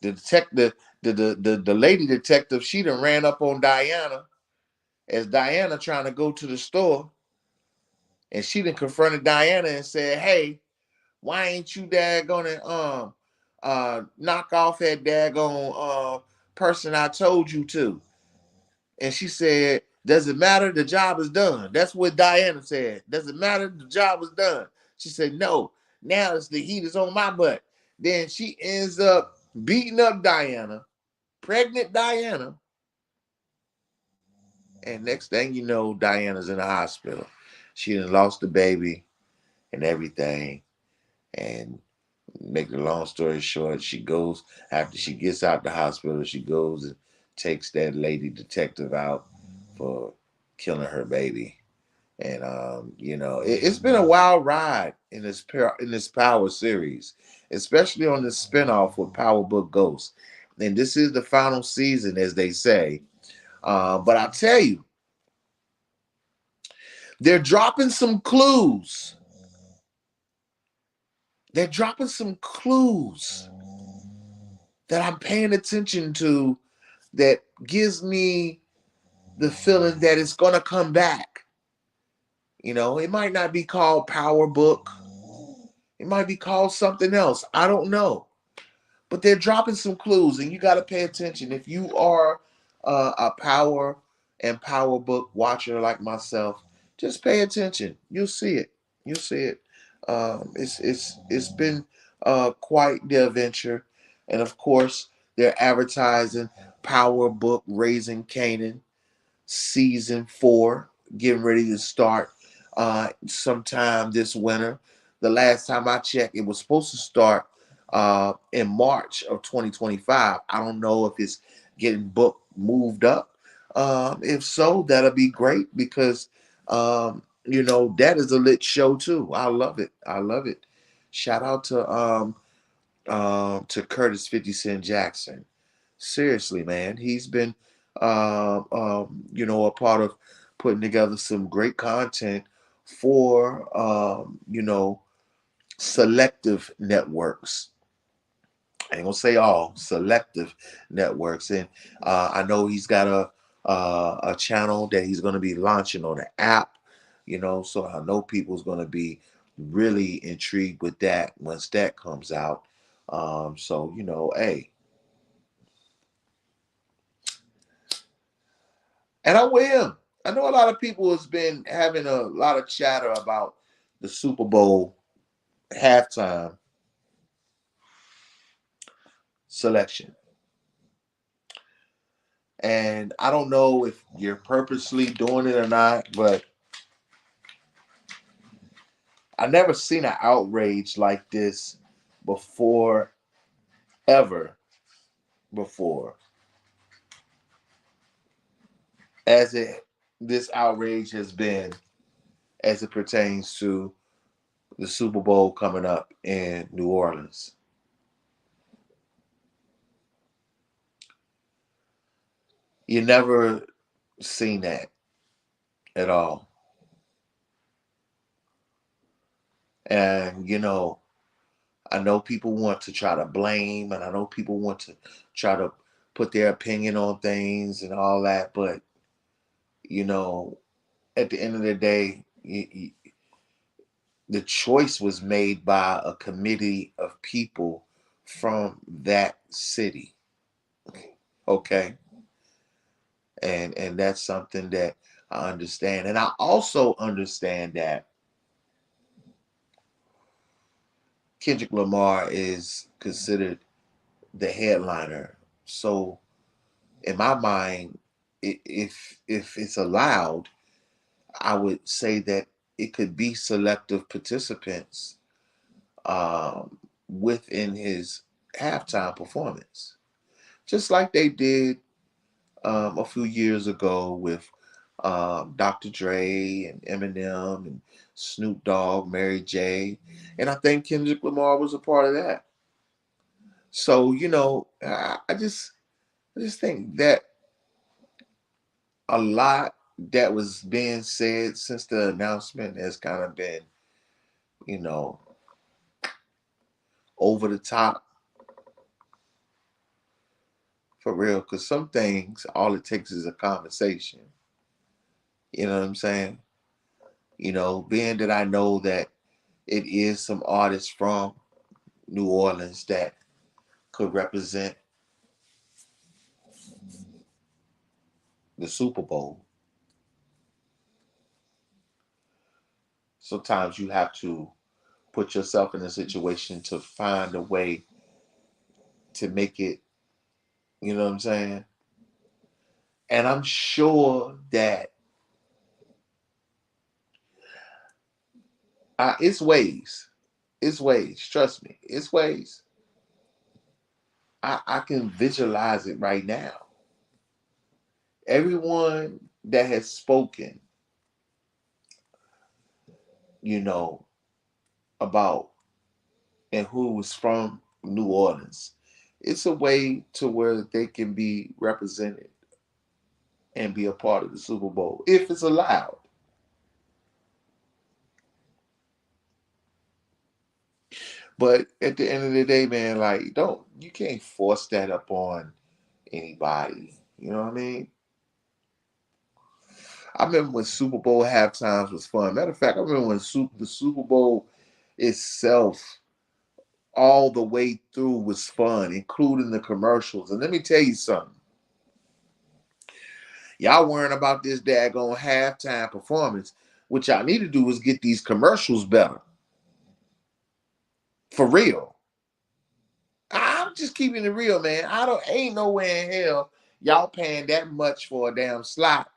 the lady detective, she done ran up on Diana as Diana trying to go to the store, and she done confronted Diana and said, hey, why ain't you gonna knock off that daggone person I told you to? And she said, does it matter? The job is done. That's what Diana said. Does it matter? The job is done. She said, no, now it's the heat is on my butt. Then she ends up beating up Diana, pregnant Diana. And next thing you know, Diana's in the hospital. She done lost the baby and everything. And make the long story short, she goes, after she gets out the hospital, she goes and takes that lady detective out for killing her baby. And it's been a wild ride in this Power series, especially on this spinoff with Power Book Ghost. And this is the final season, as they say. But I tell you, they're dropping some clues. They're dropping some clues that I'm paying attention to that gives me the feeling that it's going to come back. It might not be called Power Book. It might be called something else. I don't know. But they're dropping some clues, and you got to pay attention. If you are a Power and Power Book watcher like myself, just pay attention. You'll see it. You'll see it. It's been quite the adventure, and of course they're advertising Power Book Raising Canaan season 4, getting ready to start sometime this winter. The last time I checked, it was supposed to start in March of 2025. I don't know if it's getting moved up. If so, that'll be great because that is a lit show too. I love it. I love it. Shout out to Curtis 50 Cent Jackson. Seriously, man, he's been a part of putting together some great content for selective networks. I ain't gonna say all, selective networks. And I know he's got a channel that he's gonna be launching on the app. So I know people's gonna be really intrigued with that once that comes out. Hey. And I'm with him. I know a lot of people has been having a lot of chatter about the Super Bowl halftime selection. And I don't know if you're purposely doing it or not, but I never seen an outrage like this before, ever before. This outrage has been as it pertains to the Super Bowl coming up in New Orleans. You never seen that at all. And, I know people want to try to blame, and I know people want to try to put their opinion on things and all that, but, you know, at the end of the day, the choice was made by a committee of people from that city. Okay. And that's something that I understand. And I also understand that Kendrick Lamar is considered the headliner. So in my mind, if it's allowed, I would say that it could be selective participants within his halftime performance, just like they did a few years ago with Dr. Dre and Eminem and Snoop Dogg, Mary J. And I think Kendrick Lamar was a part of that. So, I just think that a lot that was being said since the announcement has kind of been, you know, over the top for real. Because some things, all it takes is a conversation. You know what I'm saying? Being that I know that it is some artists from New Orleans that could represent the Super Bowl. Sometimes you have to put yourself in a situation to find a way to make it, you know what I'm saying? And I'm sure that it's ways. It's ways. Trust me. It's ways. I can visualize it right now. Everyone that has spoken, you know, about and who was from New Orleans, it's a way to where they can be represented and be a part of the Super Bowl if it's allowed. But at the end of the day, man, like you can't force that up on anybody. You know what I mean? I remember when Super Bowl halftimes was fun. Matter of fact, I remember when the Super Bowl itself, all the way through, was fun, including the commercials. And let me tell you something. Y'all worrying about this daggone halftime performance. What y'all need to do is get these commercials better. For real. I'm just keeping it real, man. Ain't nowhere in hell y'all paying that much for a damn slot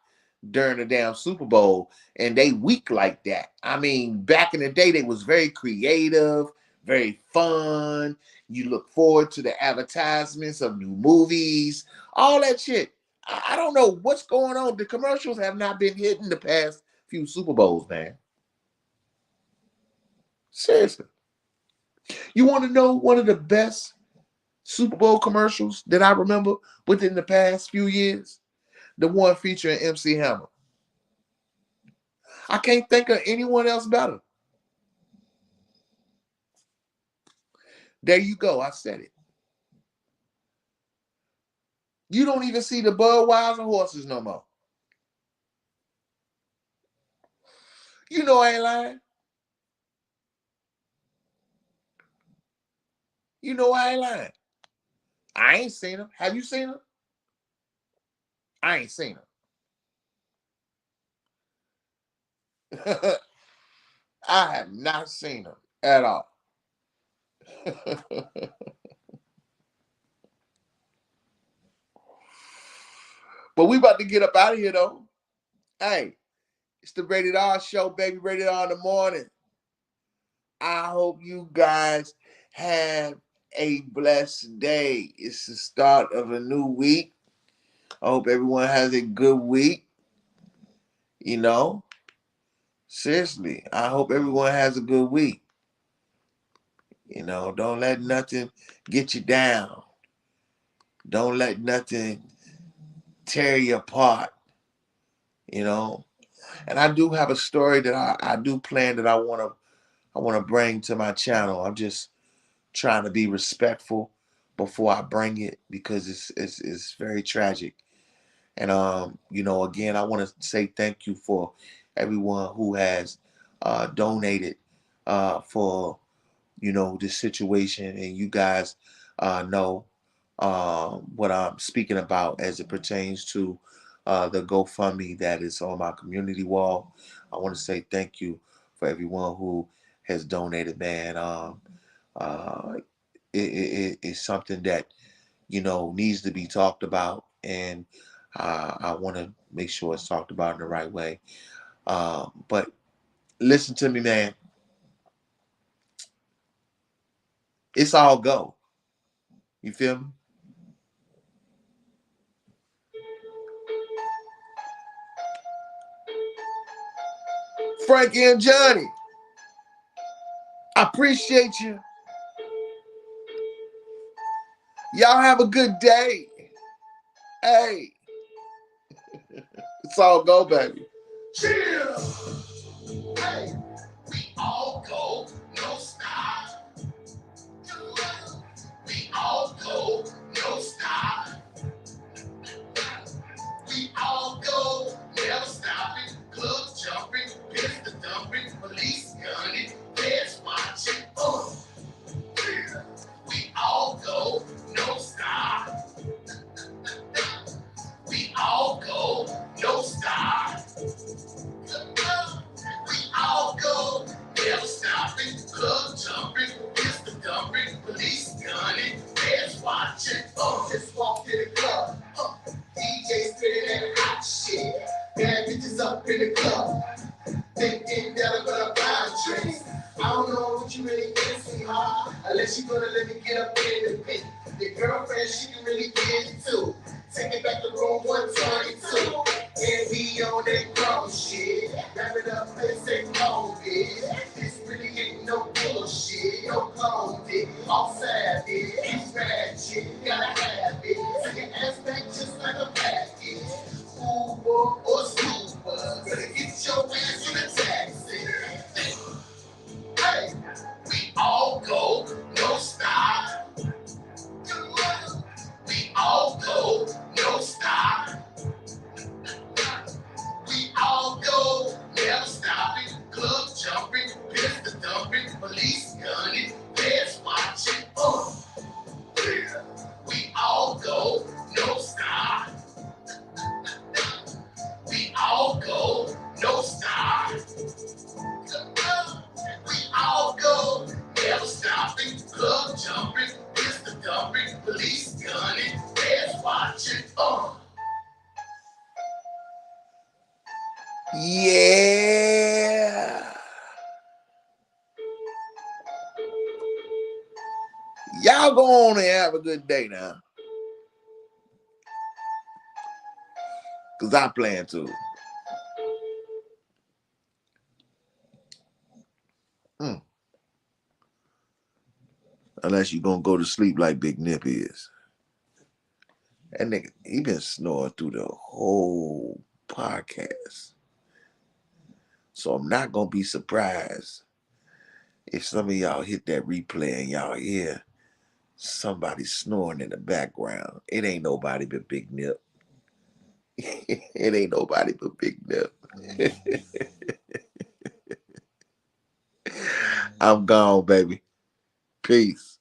during the damn Super Bowl, and they weak like that. I mean, back in the day, they was very creative, very fun. You look forward to the advertisements of new movies, all that shit. I don't know what's going on. The commercials have not been hitting the past few Super Bowls, man. Seriously. You want to know one of the best Super Bowl commercials that I remember within the past few years? The one featuring MC Hammer. I can't think of anyone else better. There you go. I said it. You don't even see the Budweiser horses no more. You know I ain't lying. You know I ain't lying. I ain't seen them. Have you seen them? I ain't seen them. I have not seen them at all. But we about to get up out of here though. Hey, it's the Rated R show, baby. Rated R in the morning. I hope you guys have a blessed day. It's the start of a new week. I hope everyone has a good week. Seriously, I hope everyone has a good week. Don't let nothing get you down. Don't let nothing tear you apart, you know. And I do have a story that I do plan that I wanna bring to my channel. I'm just trying to be respectful before I bring it because it's very tragic. And you know, again, I want to say thank you for everyone who has donated for, you know, this situation, and you guys know what I'm speaking about as it pertains to the GoFundMe that is on my community wall. I want to say thank you for everyone who has donated, man. Uh, it's something that, you know, needs to be talked about, and I want to make sure it's talked about in the right way. But listen to me, man. It's all go. You feel me? Frankie and Johnny, I appreciate you. Y'all have a good day. Hey, it's all go, baby. Chill. Hey, we all go, no stop. We all go, no stop. We all go, never stopping. Club jumping, pistol dumping, police gunning, feds watching. We all go, no stop. We all go, no stop. We all go, never stopping. Club jumping, pistol dumping, police gunning, feds watching. Just walked in the club. DJ spinning that hot shit. Bad bitches up in the club. Thinking that I'm gonna buy drinks. I don't know what you really get, sweetheart. Unless you gonna let me get up in the pit. Your girlfriend, she can really get it too. Take it back to room 122. And we on that grown shit. Wrap it up and say COWBOYS. This really ain't no bullshit. No clone dick. All savage. It's bad shit. Gotta have it. Take your ass back just like a package. Uber or Super. Better get your ass in the taxi. Hey, we all go, no stop. We all go, no stop. We all go, never stopping. Club jumping, pistol dumping, police gunning, feds watching. We all go, no stop. We all go, no stop. We all go, never stopping. Club jumping, pistol dumping, police gunning, feds watching. Yeah. Y'all go on and have a good day now. Because I plan to. Unless you're going to go to sleep like Big Nip is. That nigga, he been snoring through the whole podcast. So I'm not going to be surprised if some of y'all hit that replay and y'all hear somebody snoring in the background. It ain't nobody but Big Nip. It ain't nobody but Big Nip. I'm gone, baby. Peace.